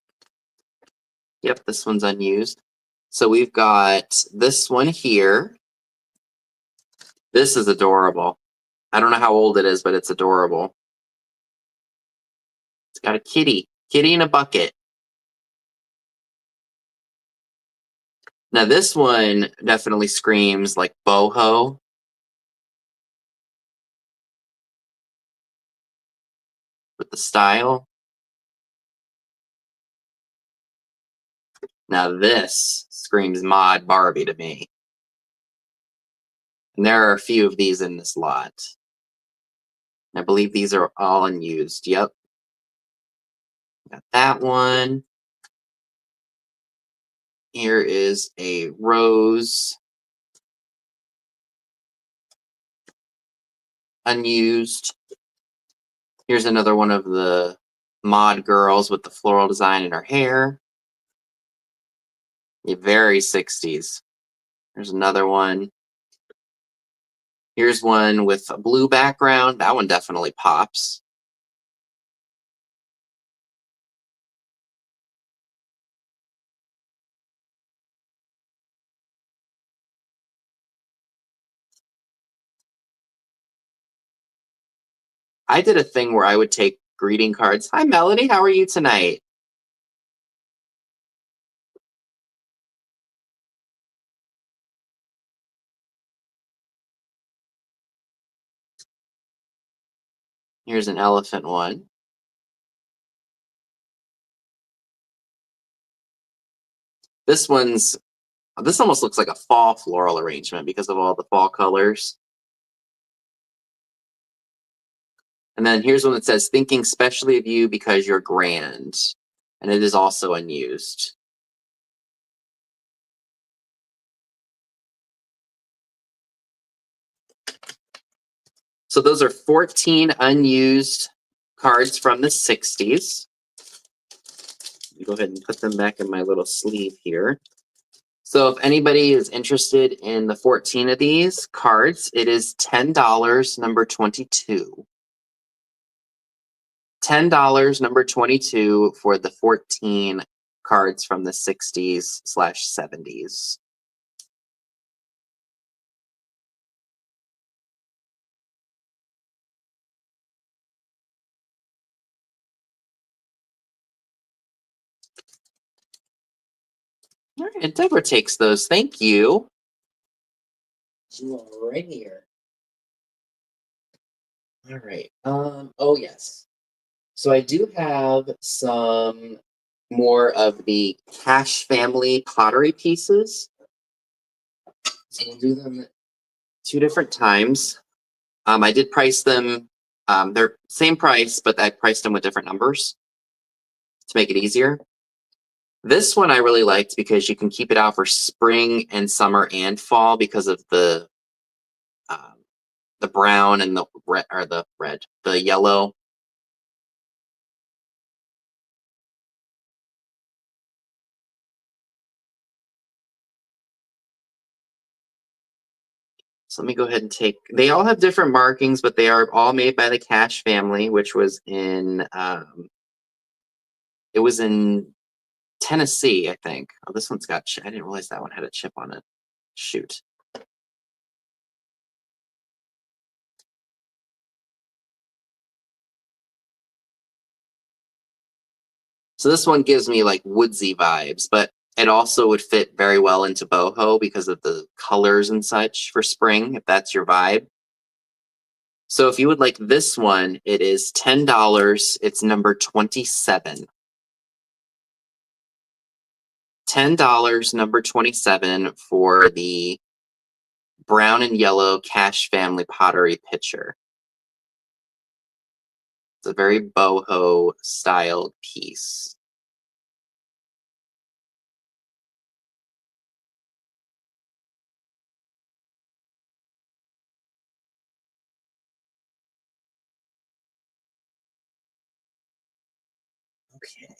Yep, this one's unused. So we've got this one here. This is adorable. I don't know how old it is, but it's adorable. It's got a kitty in a bucket. Now this one definitely screams like boho. With the style. Now this screams mod Barbie to me. And there are a few of these in this lot. I believe these are all unused. Yep. Got that one. Here is a rose. Unused. Here's another one of the mod girls with the floral design in her hair. Very 60s. There's another one. Here's one with a blue background. That one definitely pops. I did a thing where I would take greeting cards. Hi, Melody. How are you tonight? Here's an elephant one. This almost looks like a fall floral arrangement because of all the fall colors. And then here's one that says, thinking specially of you because you're grand. And it is also unused. So those are 14 unused cards from the 60s. Go ahead and put them back in my little sleeve here. So if anybody is interested in the 14 of these cards, it is $10, number 22. $10, number 22 for the 14 cards from the 60s/70s. All right, and Deborah takes those. Thank you. Right here. All right. Oh yes. So I do have some more of the Cash Family pottery pieces. So we'll do them 2 different times. I did price them. They're same price, but I priced them with different numbers to make it easier. This one I really liked because you can keep it out for spring and summer and fall because of the brown and the red, or the yellow. So let me go ahead and take, they all have different markings, but they are all made by the Cash Family, which was in, it was in Tennessee, I think. Oh, this one's got, I didn't realize that one had a chip on it. Shoot. So this one gives me like woodsy vibes, but it also would fit very well into boho because of the colors and such for spring, if that's your vibe. So if you would like this one, it is $10. It's number 27. $10, number 27 for the brown and yellow Cash Family pottery pitcher. It's a very boho styled piece. Okay.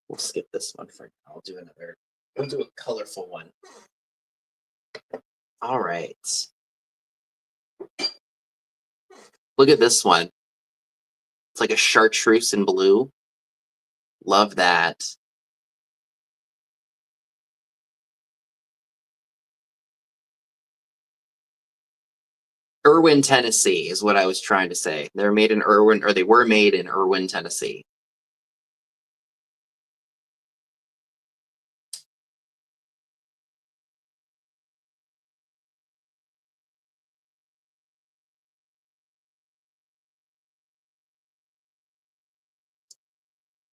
We'll skip this one for now. I'll do another. We'll do a colorful one. All right. Look at this one. It's like a chartreuse in blue. Love that. Irwin, Tennessee is what I was trying to say. They're made in Irwin, or they were made in Irwin, Tennessee.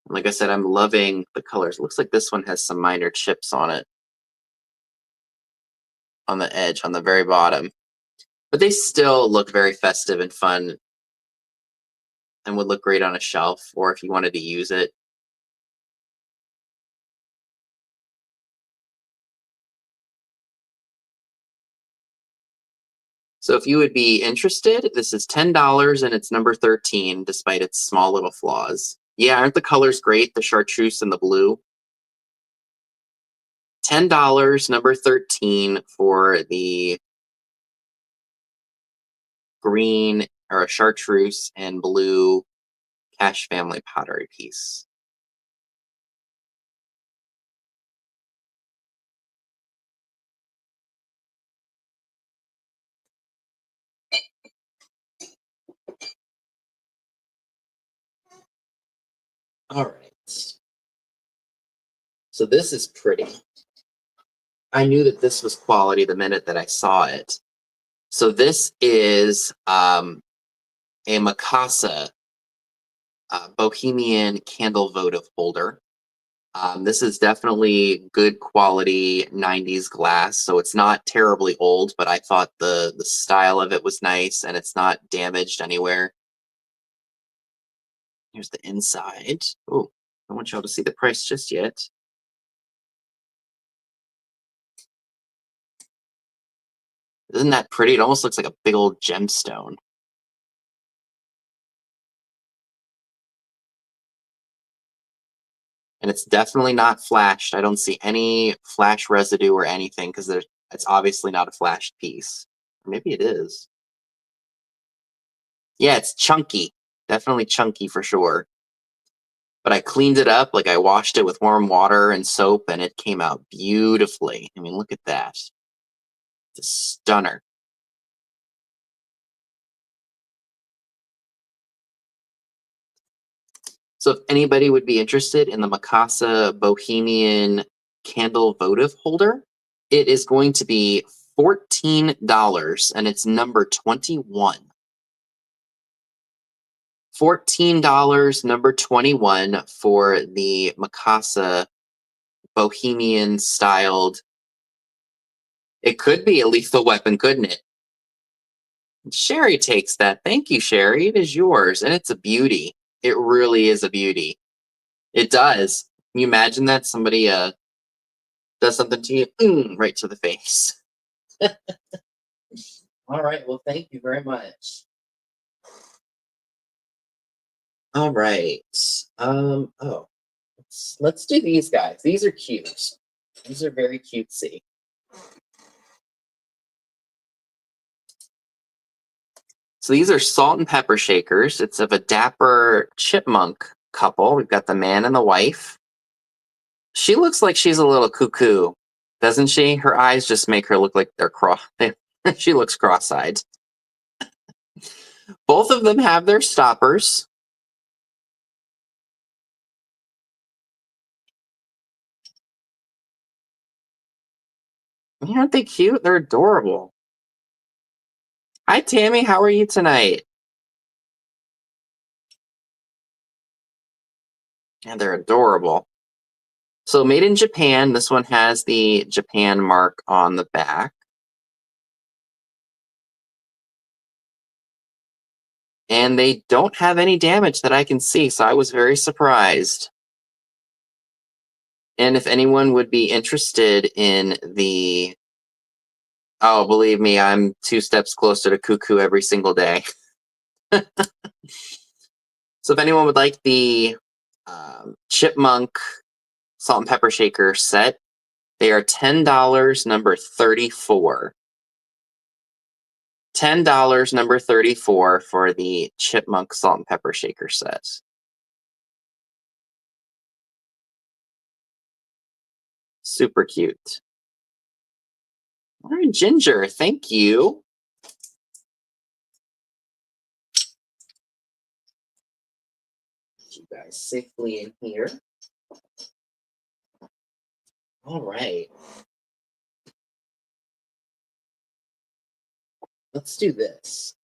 Like I said, I'm loving the colors. It looks like this one has some minor chips on it. On the edge, on the very bottom. But they still look very festive and fun and would look great on a shelf or if you wanted to use it. So if you would be interested, this is $10 and it's number 13, despite its small little flaws. Yeah, aren't the colors great? The chartreuse and the blue. $10, number 13 for the green or a chartreuse and blue Cash Family pottery piece. All right. So this is pretty. I knew that this was quality the minute that I saw it. So this is a Mikasa Bohemian candle votive holder. This is definitely good quality 90s glass, so it's not terribly old, but I thought the style of it was nice and it's not damaged anywhere. Here's the inside. Oh, I don't want y'all to see the price just yet. Isn't that pretty? It almost looks like a big old gemstone. And it's definitely not flashed. I don't see any flash residue or anything because it's obviously not a flashed piece. Or maybe it is. Yeah, it's chunky. Definitely chunky for sure. But I cleaned it up, like I washed it with warm water and soap, and it came out beautifully. I mean, look at that. It's a stunner. So if anybody would be interested in the Mikasa Bohemian candle votive holder, it is going to be $14 and it's number 21. $14, number 21 for the Mikasa Bohemian styled. It could be a lethal weapon, couldn't it? Sherry takes that. Thank you, Sherry. It is yours, and it's a beauty. It really is a beauty. It does. Can you imagine that somebody does something to you, right to the face? All right. Well, thank you very much. All right. Oh, let's do these guys. These are cute. These are very cutesy. So these are salt and pepper shakers. It's of a dapper chipmunk couple. We've got the man and the wife. She looks like she's a little cuckoo, doesn't she? Her eyes just make her look like they're she looks cross-eyed. Both of them have their stoppers. Aren't they cute? They're adorable. Hi, Tammy. How are you tonight? And they're adorable. So made in Japan. This one has the Japan mark on the back. And they don't have any damage that I can see, so I was very surprised. And if anyone would be interested in the... Oh, believe me, I'm 2 steps closer to cuckoo every single day. So if anyone would like the chipmunk salt and pepper shaker set, they are $10, number 34. $10, number 34 for the chipmunk salt and pepper shaker set. Super cute. All right, Ginger, thank you. Get you guys safely in here. All right. Let's do this.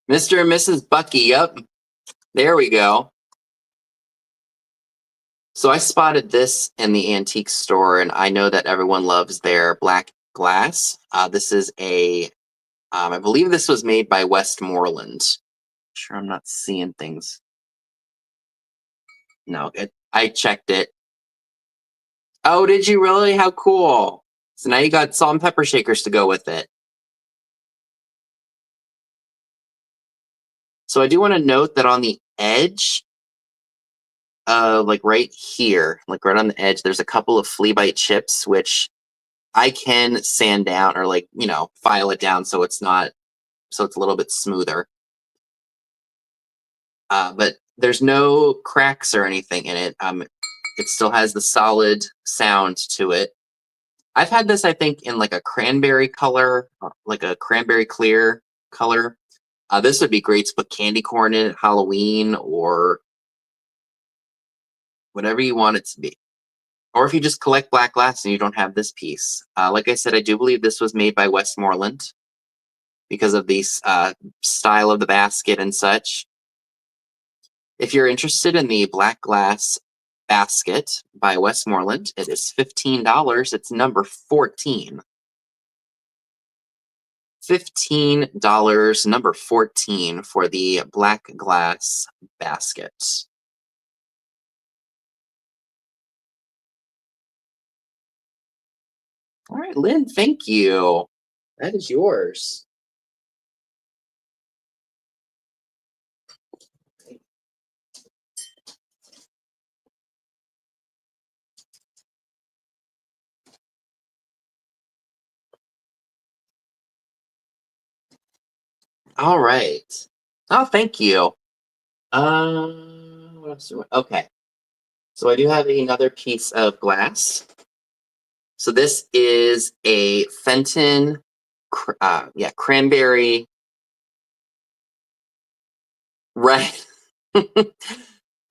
Mr. and Mrs. Bucky, yep. There we go. So I spotted this in the antique store, and I know that everyone loves their black glass. This is a, I believe this was made by Westmoreland. Sure, I'm not seeing things. No, I checked it. Oh, did you really? How cool. So now you got salt and pepper shakers to go with it. So I do want to note that on the edge, like right here, like right on the edge, there's a couple of flea bite chips, which I can sand down or like, file it down so it's not, so it's a little bit smoother. But there's no cracks or anything in it. It still has the solid sound to it. I've had this, I think, in like a cranberry color, like a cranberry clear color. This would be great to put candy corn in at Halloween or whatever you want it to be. Or if you just collect black glass and you don't have this piece. Like I said, I do believe this was made by Westmoreland because of the style of the basket and such. If you're interested in the black glass basket by Westmoreland, it is $15. It's number 14. $15, number 14 for the black glass basket. All right, Lynn, thank you. That is yours. All right. Oh, thank you. What else do I... Okay. So I do have another piece of glass. So this is a Fenton, cranberry. Right.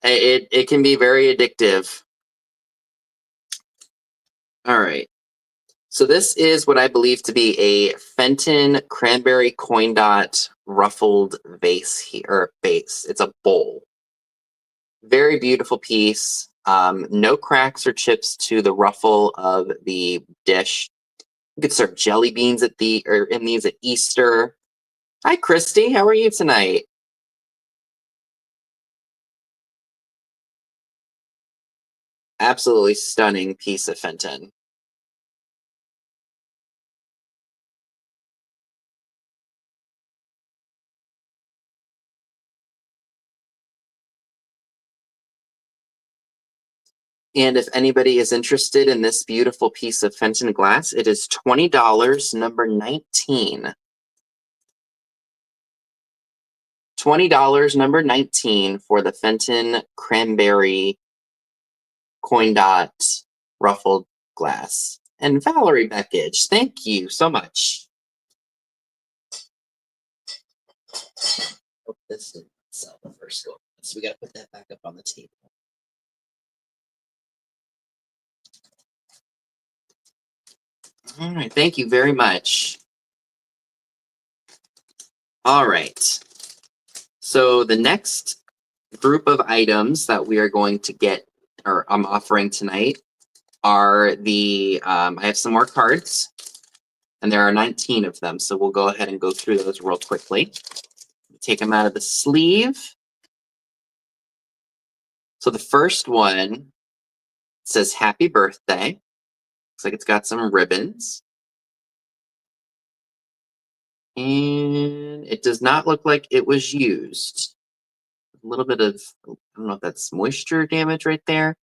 It can be very addictive. All right. So this is what I believe to be a Fenton cranberry coin dot ruffled vase here, or base. It's a bowl. Very beautiful piece. No cracks or chips to the ruffle of the dish. You could serve jelly beans in these at Easter. Hi, Christy. How are you tonight? Absolutely stunning piece of Fenton. And if anybody is interested in this beautiful piece of Fenton glass, it is $20, number 19. $20, number 19 for the Fenton cranberry coin dot ruffled glass. And Valerie Beckage, thank you so much. Oh, this didn't sell the first go. So we got to put that back up on the table. All right, thank you very much. All right. So the next group of items that we are going to get, or I'm offering tonight, are the, I have some more cards, and there are 19 of them, so we'll go ahead and go through those real quickly. Take them out of the sleeve. So the first one says happy birthday. Looks like it's got some ribbons. And it does not look like it was used. A little bit of, I don't know if that's moisture damage right there.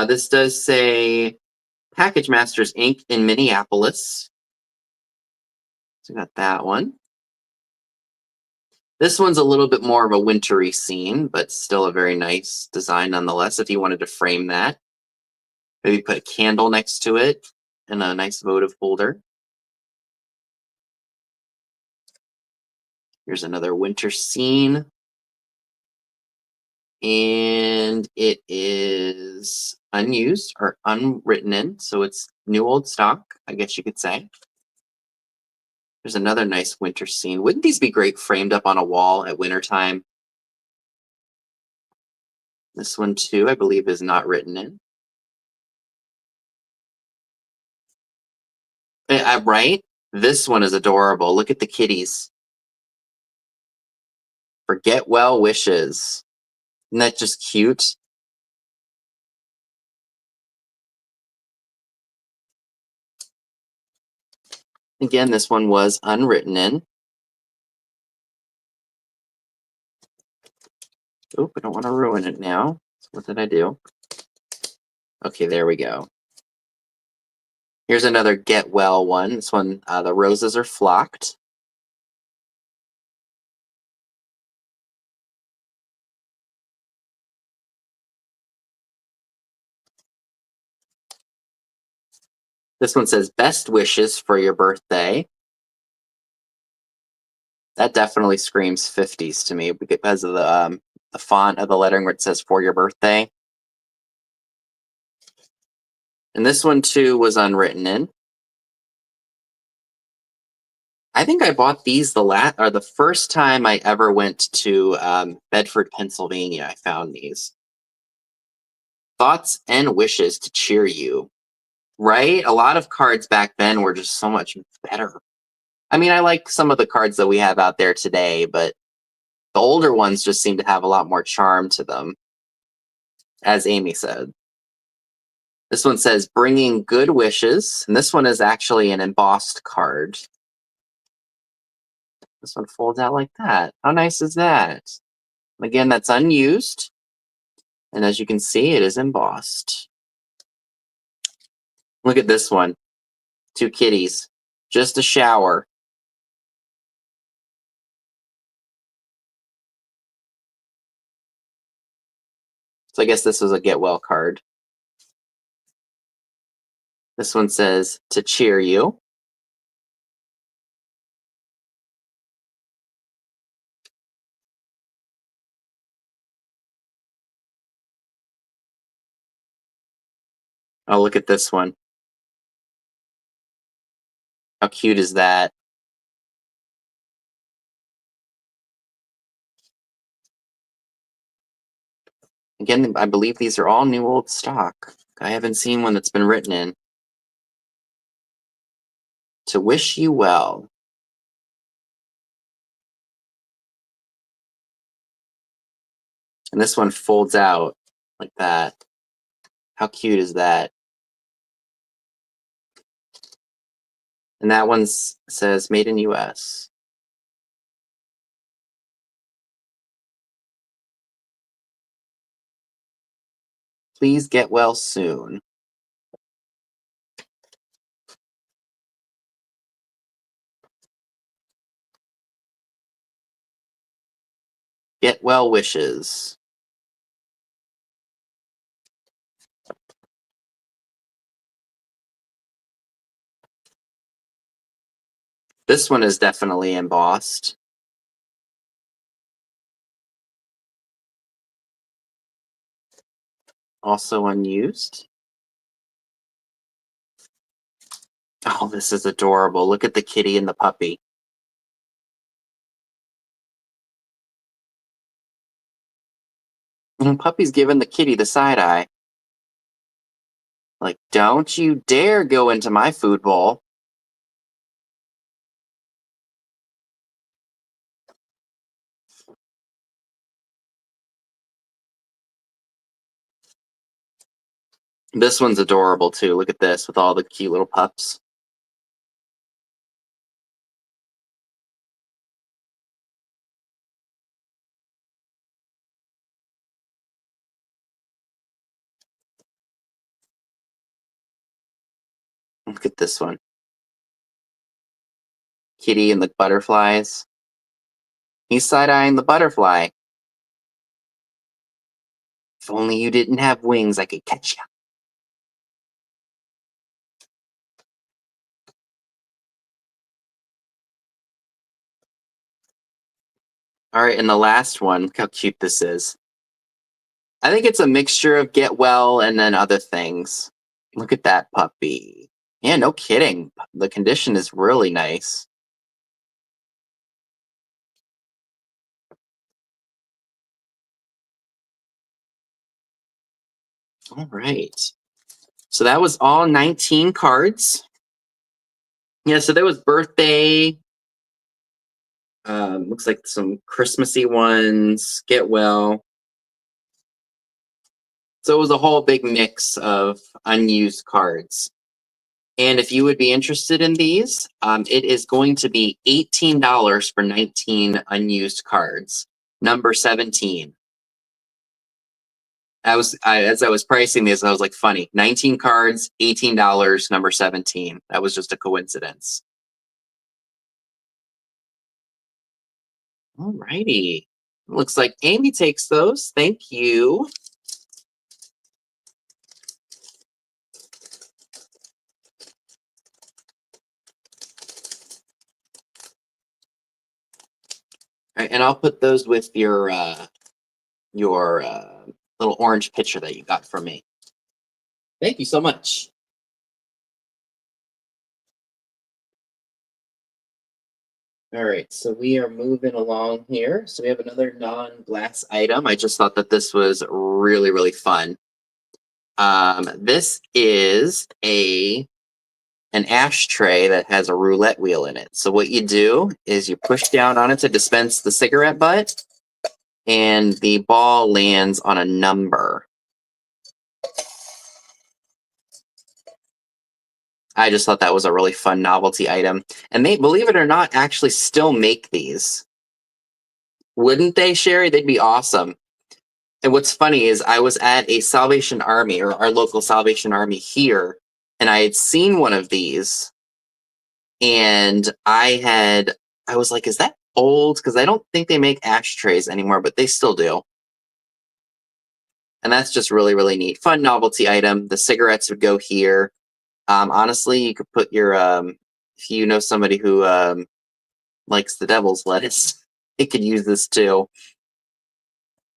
This does say Package Masters Inc. in Minneapolis. So we got that one. This one's a little bit more of a wintry scene, but still a very nice design nonetheless. If you wanted to frame that, maybe put a candle next to it and a nice votive holder. Here's another winter scene. And it is unused or unwritten in, so it's new old stock, I guess you could say. There's another nice winter scene. Wouldn't these be great framed up on a wall at wintertime? This one too, I believe, is not written in. Right? This one is adorable. Look at the kitties. Forget well wishes. Isn't that just cute? Again, this one was unwritten in. Oop, I don't want to ruin it now. So what did I do? Okay, there we go. Here's another get well one. This one, the roses are flocked. This one says best wishes for your birthday. That definitely screams 50s to me because of the font of the lettering where it says for your birthday. And this one too was unwritten in. I think I bought these the first time I ever went to Bedford, Pennsylvania. I found these. Thoughts and wishes to cheer you. Right? A lot of cards back then were just so much better. I mean, I like some of the cards that we have out there today, but the older ones just seem to have a lot more charm to them, as Amy said. This one says bringing good wishes, and this one is actually an embossed card. This one folds out like that. How nice is that? Again, that's unused, and as you can see, it is embossed. Look at this one. Two kitties. Just a shower. So I guess this was a get well card. This one says to cheer you. Oh, look at this one. How cute is that? Again, I believe these are all new old stock. I haven't seen one that's been written in. To wish you well. And this one folds out like that. How cute is that? And that one says made in US. Please get well soon. Get well wishes. This one is definitely embossed. Also unused. Oh, this is adorable. Look at the kitty and the puppy. Puppy's giving the kitty the side eye. Like, don't you dare go into my food bowl. This one's adorable too. Look at this with all the cute little pups. Look at this one. Kitty and the butterflies. He's side-eyeing the butterfly. If only you didn't have wings, I could catch you. All right, and the last one, look how cute this is. I think it's a mixture of get well and then other things. Look at that puppy. Yeah, no kidding. The condition is really nice. All right. So that was all 19 cards. Yeah, so there was birthday. Looks like some Christmassy ones. Get well. So it was a whole big mix of unused cards. And if you would be interested in these, it is going to be $18 for 19 unused cards. Number 17. As I was pricing this, I was like, funny. 19 cards, $18, number 17. That was just a coincidence. All righty. Looks like Amy takes those. Thank you. All right, and I'll put those with your little orange picture that you got from me. Thank you so much. All right, so we are moving along here. So we have another non-glass item. I just thought that this was really, really fun. This is an ashtray that has a roulette wheel in it. So what you do is you push down on it to dispense the cigarette butt, and the ball lands on a number. I just thought that was a really fun novelty item. And they, believe it or not, actually still make these. Wouldn't they, Sherry? They'd be awesome. And what's funny is I was at a Salvation Army, or our local Salvation Army here, and I had seen one of these. And I was like, is that old? Because I don't think they make ashtrays anymore, but they still do. And that's just really, really neat. Fun novelty item. The cigarettes would go here. Honestly, you could put your, if you know somebody who likes the devil's lettuce, they could use this too.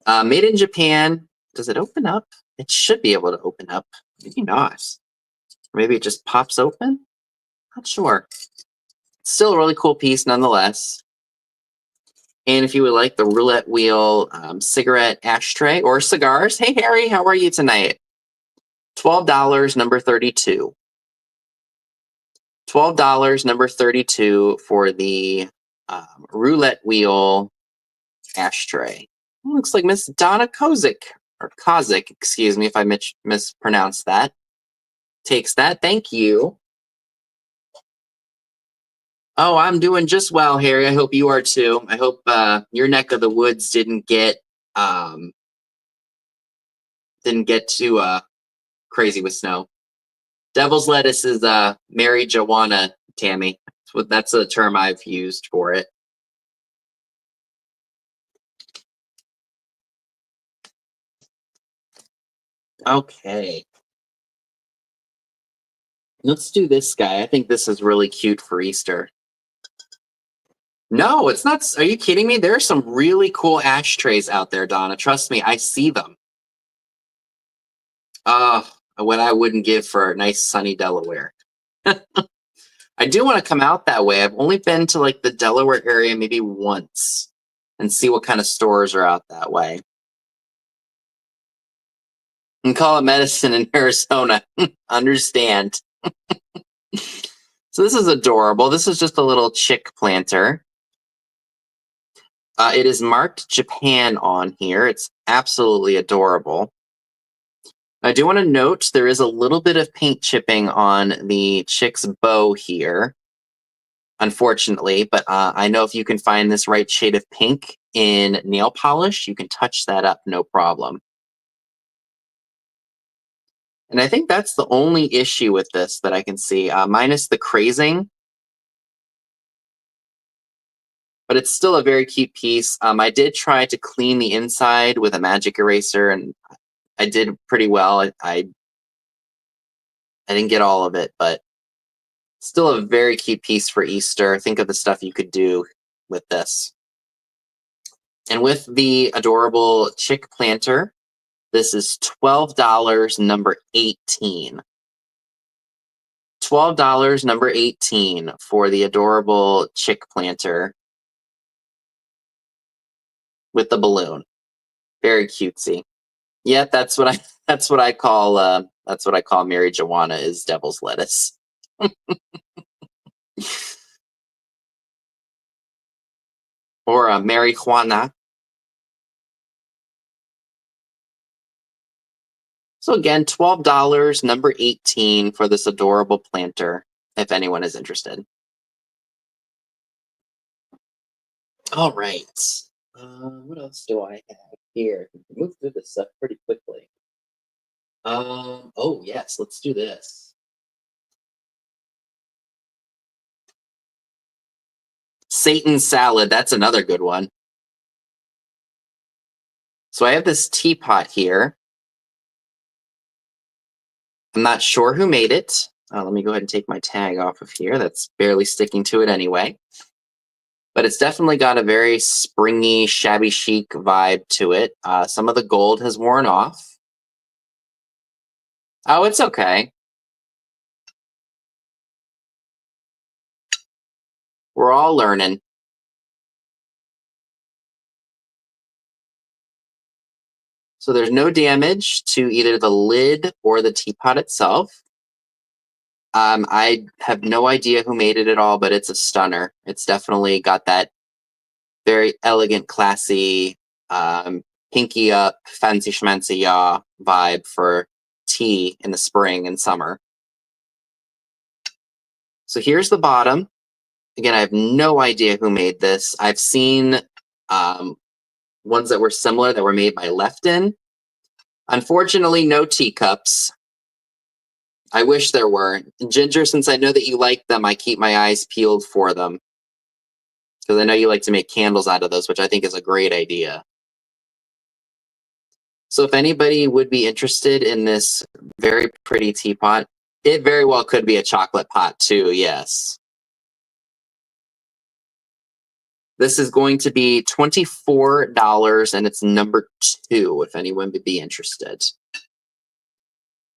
Made in Japan. Does it open up? It should be able to open up. Maybe not. Maybe it just pops open? Not sure. Still a really cool piece nonetheless. And if you would like the roulette wheel cigarette ashtray or cigars, hey Harry, how are you tonight? $12, number 32. $12, number 32 for the roulette wheel ashtray. Looks like Miss Donna Kozik, or Kozik, excuse me if I mispronounced that. Takes that. Thank you. Oh, I'm doing just well, Harry. I hope you are too. I hope your neck of the woods didn't get too crazy with snow. Devil's lettuce is Mary Joanna, Tammy. That's a term I've used for it. Okay. Let's do this guy. I think this is really cute for Easter. No, it's not. Are you kidding me? There are some really cool ashtrays out there, Donna. Trust me, I see them. What I wouldn't give for a nice sunny Delaware. I do want to come out that way. I've only been to like the Delaware area maybe once and see what kind of stores are out that way. And call it medicine in Arizona. Understand. So this is adorable. This is just a little chick planter. It is marked Japan on here. It's absolutely adorable. I do want to note there is a little bit of paint chipping on the chick's bow here, unfortunately, but I know if you can find this right shade of pink in nail polish, you can touch that up, no problem. And I think that's the only issue with this that I can see, minus the crazing. But it's still a very cute piece. I did try to clean the inside with a magic eraser, and I did pretty well. I didn't get all of it, but still a very cute piece for Easter. Think of the stuff you could do with this. And with the adorable chick planter, this is $12, number 18. $12, number 18 for the adorable chick planter with the balloon. Very cutesy. Yeah, that's what I call Mary Joanna is devil's lettuce. Or Mary Juana. So again, $12, number 18 for this adorable planter, if anyone is interested. All right. What else do I have here? We can move through this stuff pretty quickly. Oh yes, let's do this. Satan salad, that's another good one. So I have this teapot here. I'm not sure who made it. Let me go ahead and take my tag off of here. That's barely sticking to it anyway. But it's definitely got a very springy, shabby chic vibe to it. Some of the gold has worn off. Oh, it's okay. We're all learning. So there's no damage to either the lid or the teapot itself. I have no idea who made it at all, but it's a stunner. It's definitely got that very elegant, classy, pinky up, fancy schmancy ya vibe for tea in the spring and summer. So here's the bottom. Again, I have no idea who made this. I've seen ones that were similar that were made by Lefton. Unfortunately, no teacups. I wish there were. Ginger, since I know that you like them, I keep my eyes peeled for them. Because I know you like to make candles out of those, which I think is a great idea. So if anybody would be interested in this very pretty teapot, it very well could be a chocolate pot too, yes. This is going to be $24, and it's number 2, if anyone would be interested.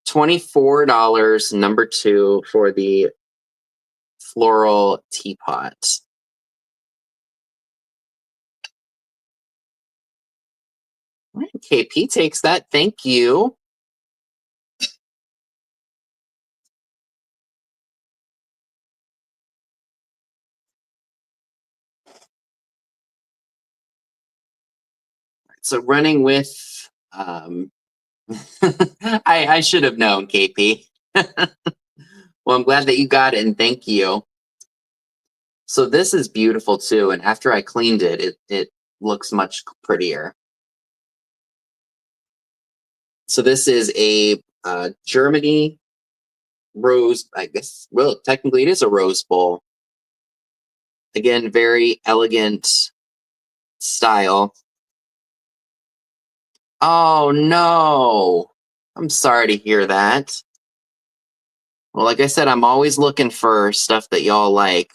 $24, number 2 for the floral teapot. All right, KP takes that. Thank you. So running with, I should have known, KP. Well, I'm glad that you got it, and thank you. So this is beautiful too, and after I cleaned it, it looks much prettier. So this is a Germany rose, I guess, well, technically it is a rose bowl. Again, very elegant style. Oh no, I'm sorry to hear that. Well, like I said, I'm always looking for stuff that y'all like,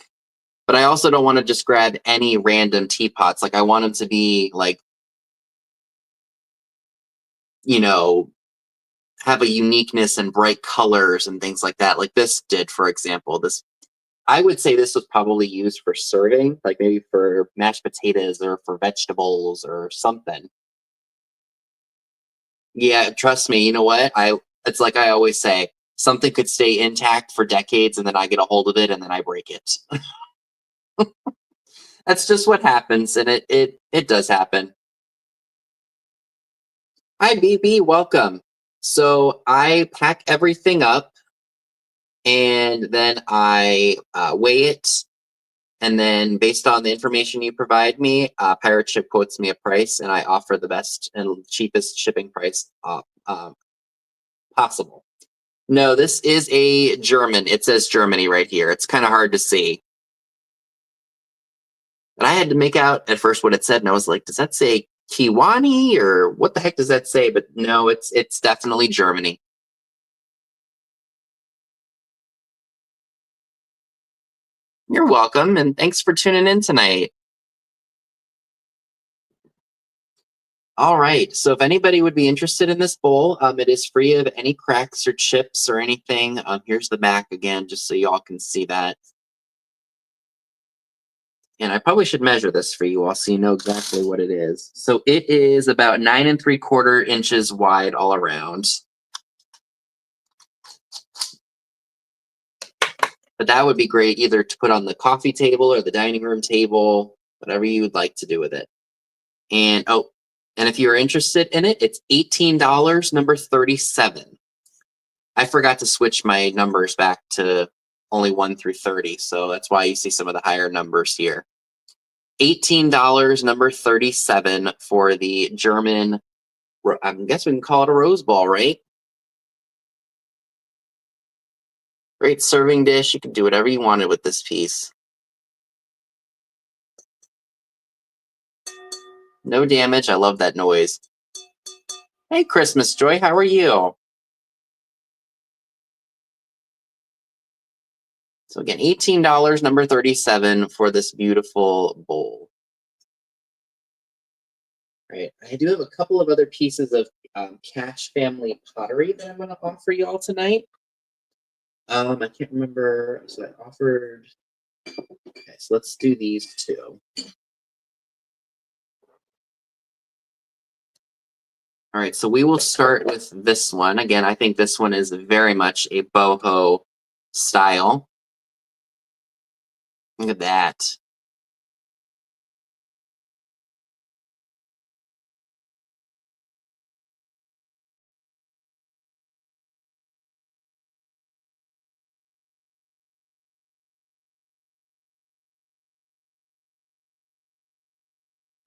but I also don't want to just grab any random teapots. Like I want them to be like, you know, have a uniqueness and bright colors and things like that. Like this did, for example. This, I would say this was probably used for serving, like maybe for mashed potatoes or for vegetables or something. Yeah, trust me. You know what? It's like I always say, something could stay intact for decades and then I get a hold of it and then I break it. That's just what happens, and it does happen. Hi, BB, welcome. So I pack everything up and then I weigh it. And then based on the information you provide me, Pirate Ship quotes me a price and I offer the best and cheapest shipping price possible. No, this is a German. It says Germany right here. It's kind of hard to see. And I had to make out at first what it said, and I was like, does that say Kiwani or what the heck does that say? But no, it's definitely Germany. You're welcome, and thanks for tuning in tonight. All right, so if anybody would be interested in this bowl, it is free of any cracks or chips or anything. Here's the back again, just so y'all can see that. And I probably should measure this for you all so you know exactly what it is. So it is about 9 3/4 inches wide all around. But that would be great either to put on the coffee table or the dining room table, whatever you would like to do with it. And and if you're interested in it, it's $18, number 37. I forgot to switch my numbers back to only 1 through 30, so that's why you see some of the higher numbers here. $18, number 37 for the German, I guess we can call it a rose ball, right? Great serving dish. You can do whatever you wanted with this piece. No damage. I love that noise. Hey, Christmas Joy, how are you? So again, $18, number 37 for this beautiful bowl. Right. I do have a couple of other pieces of Cash Family pottery that I'm going to offer you all tonight. I can't remember. So I offered. Okay, so let's do these two. All right, so we will start with this one. Again, I think this one is very much a boho style. Look at that.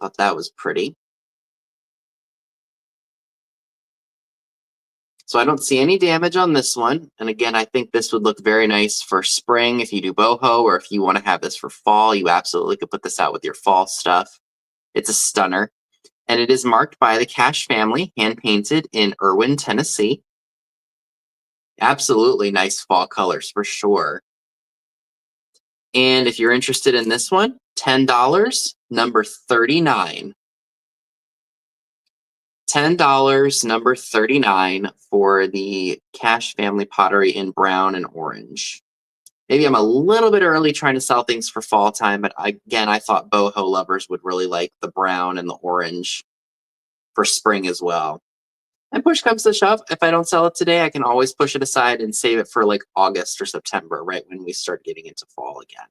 Thought that was pretty. So I don't see any damage on this one. And again, I think this would look very nice for spring if you do boho, or if you want to have this for fall, you absolutely could put this out with your fall stuff. It's a stunner. And it is marked by the Cash family, hand painted in Irwin, Tennessee. Absolutely nice fall colors for sure. And if you're interested in this one, $10, number 39. $10, number 39 for the Cash family pottery in brown and orange. Maybe I'm a little bit early trying to sell things for fall time, but again, I thought boho lovers would really like the brown and the orange for spring as well. And push comes to shove, if I don't sell it today, I can always push it aside and save it for like August or September, right when we start getting into fall again.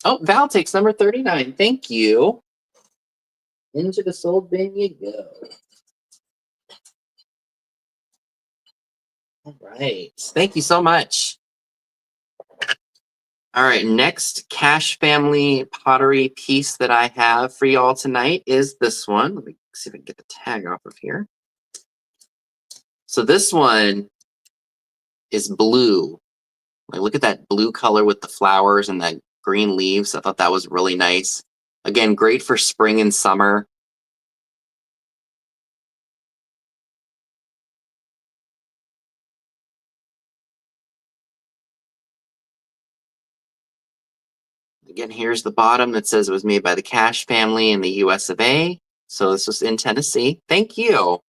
Oh, Val takes number 39. Thank you. Into the sold bin you go. All right. Thank you so much. All right. Next Cash family pottery piece that I have for y'all tonight is this one. Let me see if I can get the tag off of here. So this one is blue. Like, look at that blue color with the flowers and the green leaves. I thought that was really nice. Again, great for spring and summer. Again, here's the bottom that says it was made by the Cash family in the US of A. So this was in Tennessee. Thank you.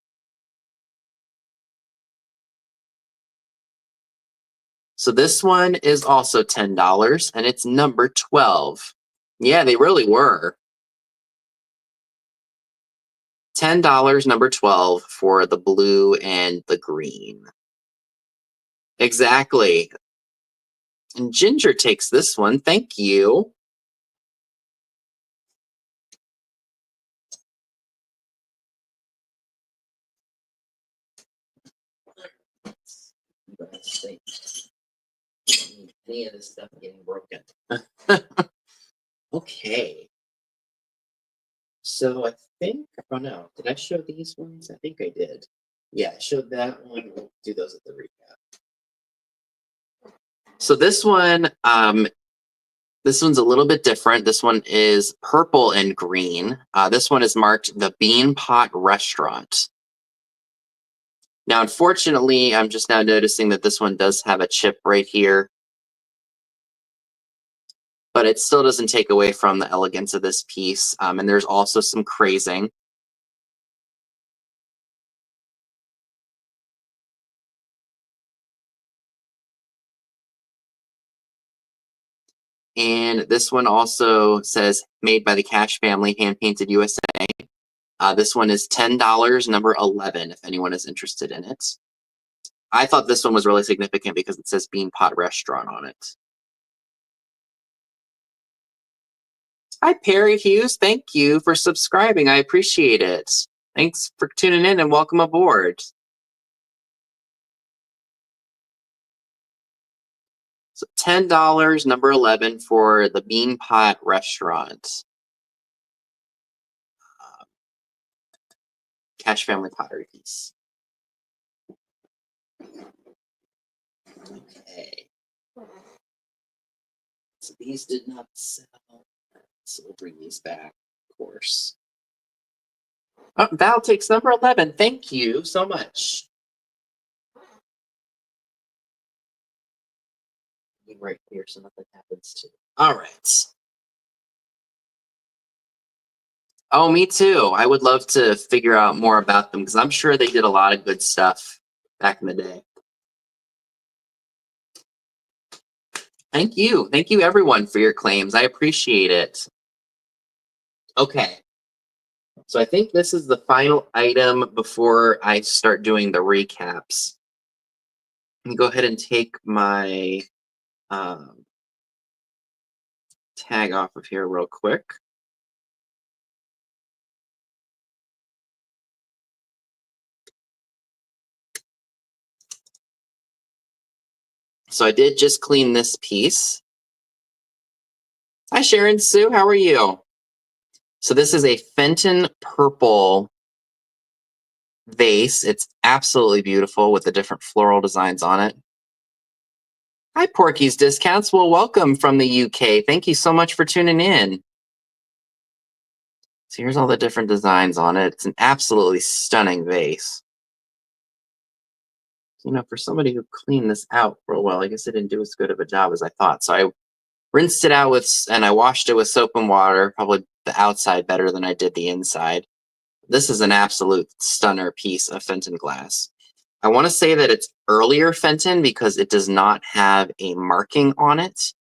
So this one is also $10, and it's number 12. Yeah, they really were. $10, number 12, for the blue and the green. Exactly. And Ginger takes this one. Thank you. Any of this stuff getting broken. Okay. So I think, oh no, did I show these ones? I think I did. Yeah, I showed that one. We'll do those at the recap. So this one's a little bit different. This one is purple and green. This one is marked the Bean Pot Restaurant. Now, unfortunately, I'm just now noticing that this one does have a chip right here, but it still doesn't take away from the elegance of this piece. And there's also some crazing. And this one also says made by the Cash Family, hand painted USA. This one is $10, number 11, if anyone is interested in it. I thought this one was really significant because it says Bean Pot Restaurant on it. Hi, Perry Hughes. Thank you for subscribing. I appreciate it. Thanks for tuning in and welcome aboard. So $10, number 11, for the Bean Pot Restaurant. Cash Family pottery piece. Okay. So these did not sell. So we'll bring these back, of course. Oh, Val takes number 11. Thank you so much. Right here so nothing happens to. All right. Oh, me too. I would love to figure out more about them because I'm sure they did a lot of good stuff back in the day. Thank you. Thank you, everyone, for your claims. I appreciate it. Okay. So I think this is the final item before I start doing the recaps. Let me go ahead and take my tag off of here real quick. So I did just clean this piece. Hi, Sharon Sue. How are you? So this is a Fenton purple vase. It's absolutely beautiful with the different floral designs on it. Hi, Porky's Discounts. Well, welcome from the UK. Thank you so much for tuning in. So here's all the different designs on it. It's an absolutely stunning vase. You know, for somebody who cleaned this out real well, I guess I didn't do as good of a job as I thought. So I rinsed it out and I washed it with soap and water, probably the outside better than I did the inside. This is an absolute stunner piece of Fenton glass. I want to say that it's earlier Fenton because it does not have a marking on it.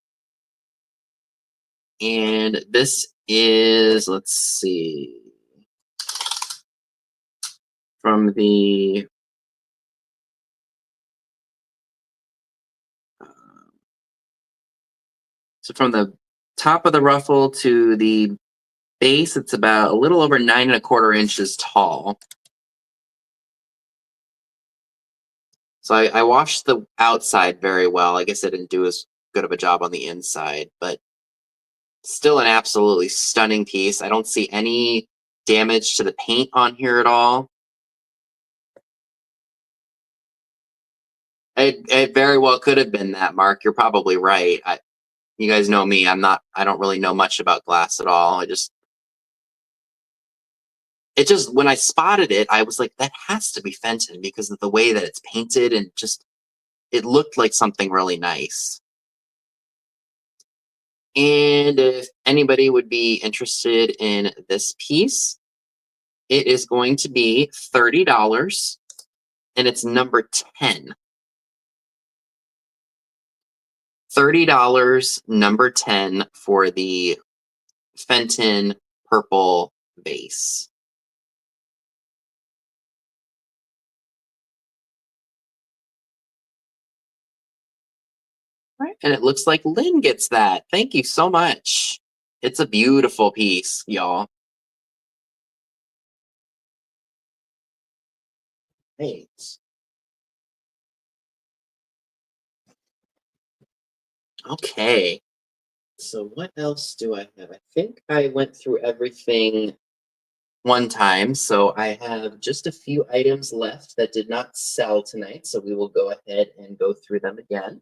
And this is, let's see, from the from the top of the ruffle to the base, it's about a little over 9¼ inches tall. So I washed the outside very well. I guess I didn't do as good of a job on the inside, but still an absolutely stunning piece. I don't see any damage to the paint on here at all. It very well could have been that, Mark. You're probably right. You guys know me. I don't really know much about glass at all. It just, when I spotted it, I was like, that has to be Fenton because of the way that it's painted and just, it looked like something really nice. And if anybody would be interested in this piece, it is going to be $30 and it's number 10. $30, number 10 for the Fenton purple vase. Right. And it looks like Lynn gets that. Thank you so much. It's a beautiful piece, y'all. Thanks. Okay. So what else do I have? I think I went through everything one time, so I have just a few items left that did not sell tonight, so we will go ahead and go through them again.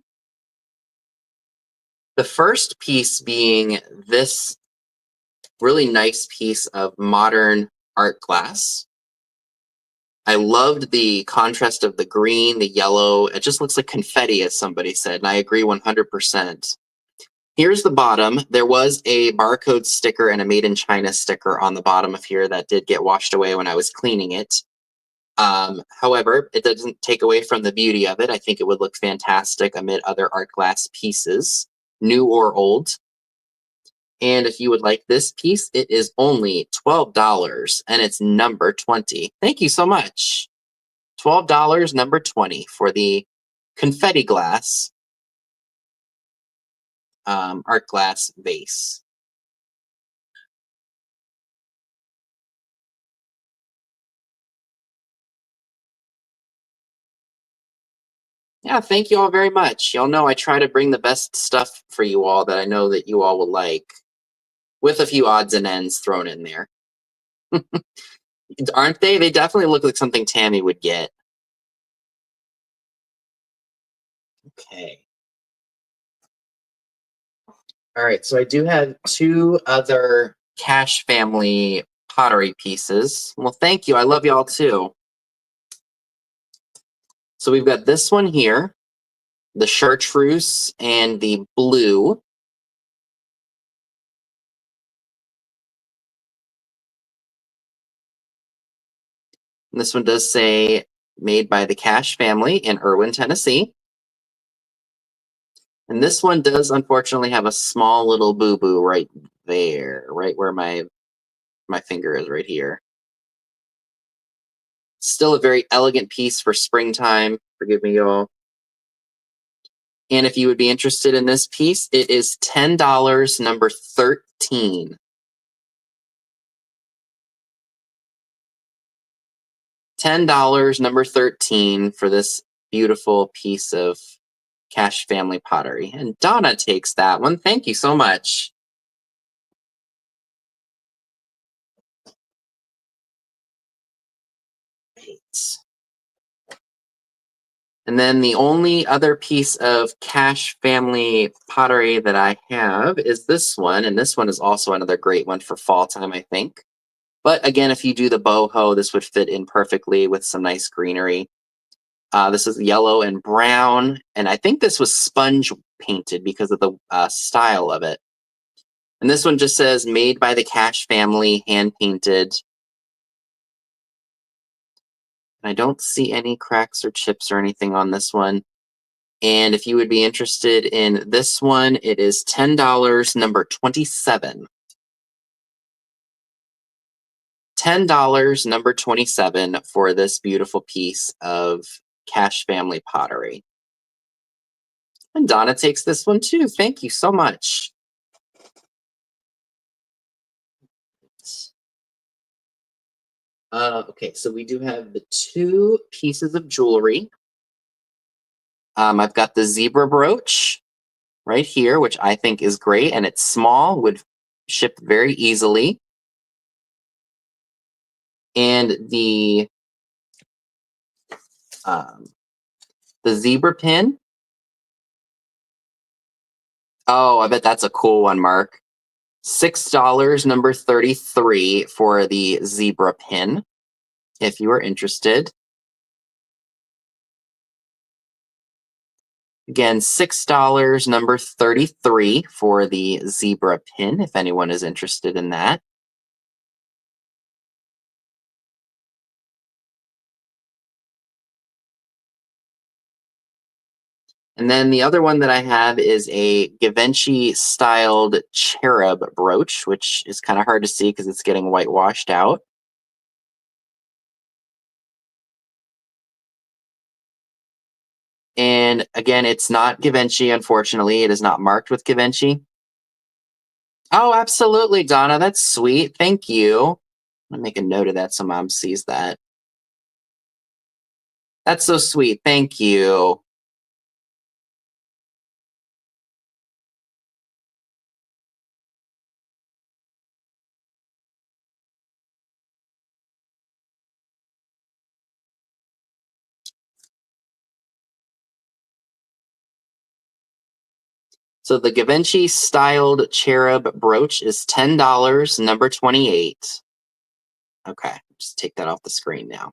The first piece being this really nice piece of modern art glass. I loved the contrast of the green, the yellow. It just looks like confetti, as somebody said, and I agree 100%. Here's the bottom. There was a barcode sticker and a made in China sticker on the bottom of here that did get washed away when I was cleaning it. However, it doesn't take away from the beauty of it. I think it would look fantastic amid other art glass pieces, new or old. And if you would like this piece, it is only $12 and it's number 20. Thank you so much. $12, number 20 for the confetti glass art glass vase. Yeah, thank you all very much. Y'all know I try to bring the best stuff for you all that I know that you all will like, with a few odds and ends thrown in there. Aren't they? They definitely look like something Tammy would get. Okay. All right, so I do have two other Cash family pottery pieces. Well, thank you. I love y'all too. So we've got this one here, the chartreuse and the blue. And this one does say made by the Cash family in Irwin, Tennessee. And this one does unfortunately have a small little boo-boo right there, right where my finger is right here. Still a very elegant piece for springtime. Forgive me, y'all. And if you would be interested in this piece, it is $10, number 13. $10, number 13 for this beautiful piece of Cash family pottery. And Donna takes that one. Thank you so much. Right. And then the only other piece of Cash family pottery that I have is this one. And this one is also another great one for fall time, I think. But again, if you do the boho, this would fit in perfectly with some nice greenery. This is yellow and brown. And I think this was sponge painted because of the style of it. And this one just says made by the Cash family, hand painted. And I don't see any cracks or chips or anything on this one. And if you would be interested in this one, it is $10, number 27. $10, number 27 for this beautiful piece of Cash family pottery. And Donna takes this one too. Thank you so much. Okay, so we do have the two pieces of jewelry. I've got the zebra brooch right here, which I think is great, and it's small, would ship very easily. And um, the zebra pin. Oh, I bet that's a cool one, Mark. $6, number 33 for the zebra pin, if you are interested. Again, $6, number 33 for the zebra pin, if anyone is interested in that. And then the other one that I have is a Givenchy styled cherub brooch, which is kind of hard to see because it's getting whitewashed out. And again, it's not Givenchy, unfortunately. It is not marked with Givenchy. Oh, absolutely, Donna. That's sweet. Thank you. I'm gonna make a note of that so Mom sees that. That's so sweet. Thank you. So the Givenchy styled cherub brooch is $10, number 28. Okay, just take that off the screen now.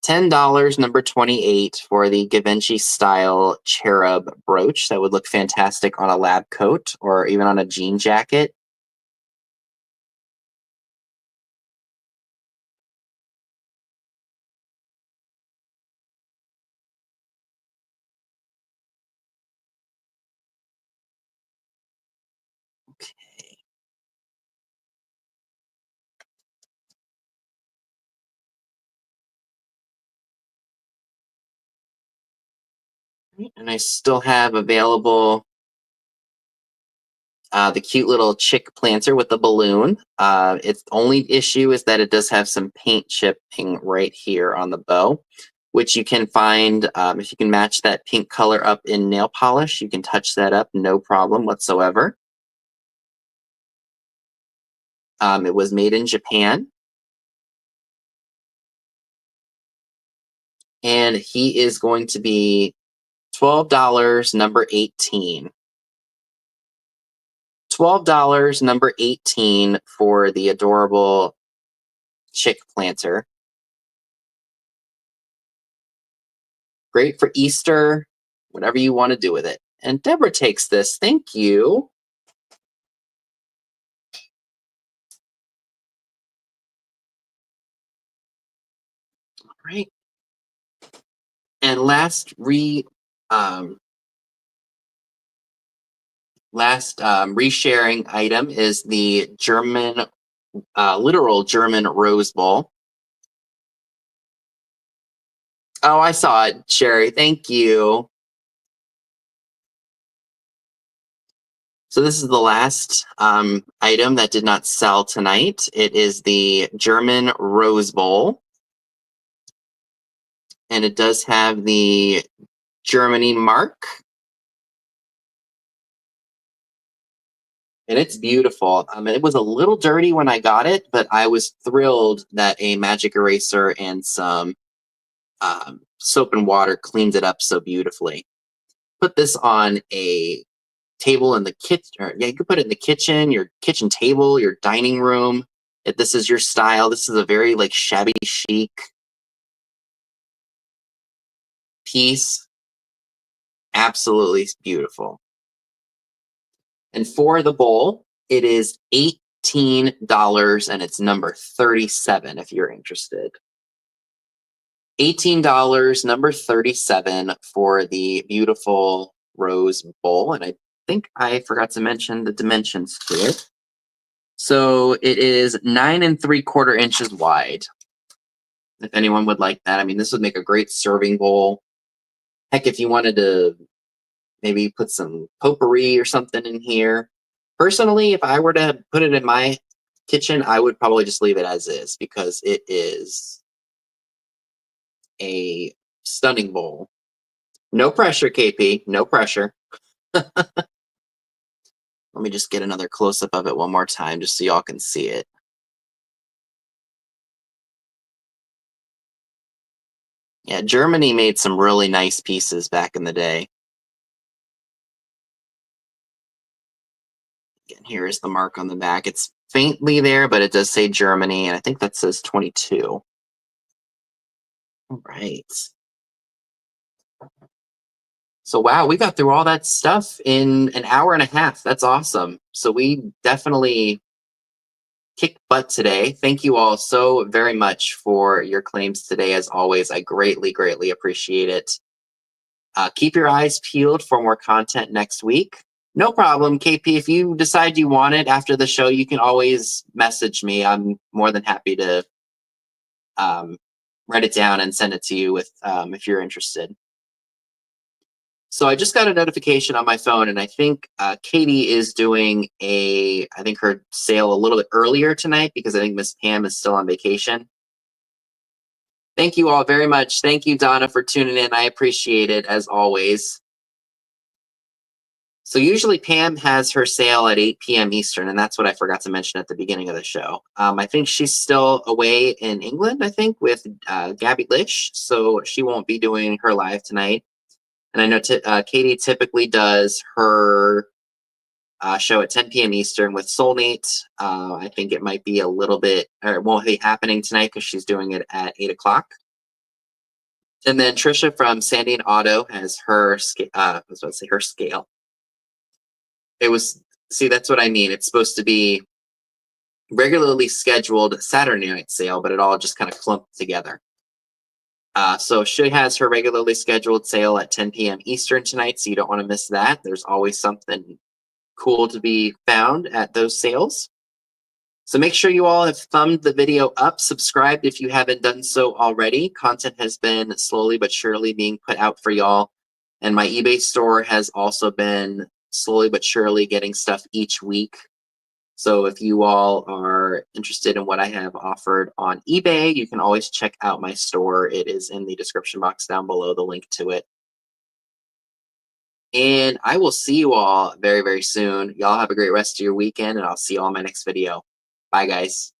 $10, number 28 for the Givenchy style cherub brooch. That would look fantastic on a lab coat or even on a jean jacket. Okay. And I still have available the cute little chick planter with the balloon. Its only issue is that it does have some paint chipping right here on the bow, which you can find if you can match that pink color up in nail polish. You can touch that up, no problem whatsoever. It was made in Japan. And he is going to be $12, number 18. $12, number 18 for the adorable chick planter. Great for Easter, whatever you want to do with it. And Deborah takes this. Thank you. All right. And last resharing item is the German, literal German Rose Bowl. Oh, I saw it, Sherry. Thank you. So this is the last item that did not sell tonight. It is the German Rose Bowl. And it does have the Germany mark. And it's beautiful. It was a little dirty when I got it, but I was thrilled that a magic eraser and some soap and water cleaned it up so beautifully. Put this on a table in the kitchen. Yeah, you could put it in the kitchen, your kitchen table, your dining room. If this is your style, this is a very like shabby chic piece. Absolutely beautiful. And for the bowl, it is $18 and it's number 37 if you're interested. $18, number 37 for the beautiful rose bowl. And I think I forgot to mention the dimensions to it. So it is 9 3/4 inches wide. If anyone would like that, I mean, this would make a great serving bowl. Heck, if you wanted to maybe put some potpourri or something in here. Personally, if I were to put it in my kitchen, I would probably just leave it as is because it is a stunning bowl. No pressure, KP. No pressure. Let me just get another close up of it one more time just so y'all can see it. Yeah, Germany made some really nice pieces back in the day. Again, here is the mark on the back. It's faintly there, but it does say Germany, and I think that says 22. All right. So wow, we got through all that stuff in an hour and a half. That's awesome. So we definitely kicked butt today. Thank you all so very much for your claims today. As always, I greatly, greatly appreciate it. Keep your eyes peeled for more content next week. No problem, KP. If you decide you want it after the show, you can always message me. I'm more than happy to write it down and send it to you if you're interested. So I just got a notification on my phone, and I think Katie is doing her sale a little bit earlier tonight because I think Miss Pam is still on vacation. Thank you all very much. Thank you, Donna, for tuning in. I appreciate it, as always. So usually Pam has her sale at 8 p.m. Eastern, and that's what I forgot to mention at the beginning of the show. I think she's still away in England, I think, with Gabby Lish, so she won't be doing her live tonight. And I know Katie typically does her show at 10 p.m. Eastern with Soulmate. I think it might be a little bit, or it won't be happening tonight because she's doing it at 8 o'clock. And then Trisha from Sandy and Otto has her her scale. That's what I mean. It's supposed to be regularly scheduled Saturday night sale, but it all just kind of clumped together. So she has her regularly scheduled sale at 10 p.m. Eastern tonight, so you don't want to miss that. There's always something cool to be found at those sales. So make sure you all have thumbed the video up, subscribed if you haven't done so already. Content has been slowly but surely being put out for y'all. And my eBay store has also been slowly but surely getting stuff each week. So if you all are interested in what I have offered on eBay, you can always check out my store. It is in the description box down below, the link to it. And I will see you all very, very soon. Y'all have a great rest of your weekend, and I'll see you all in my next video. Bye, guys.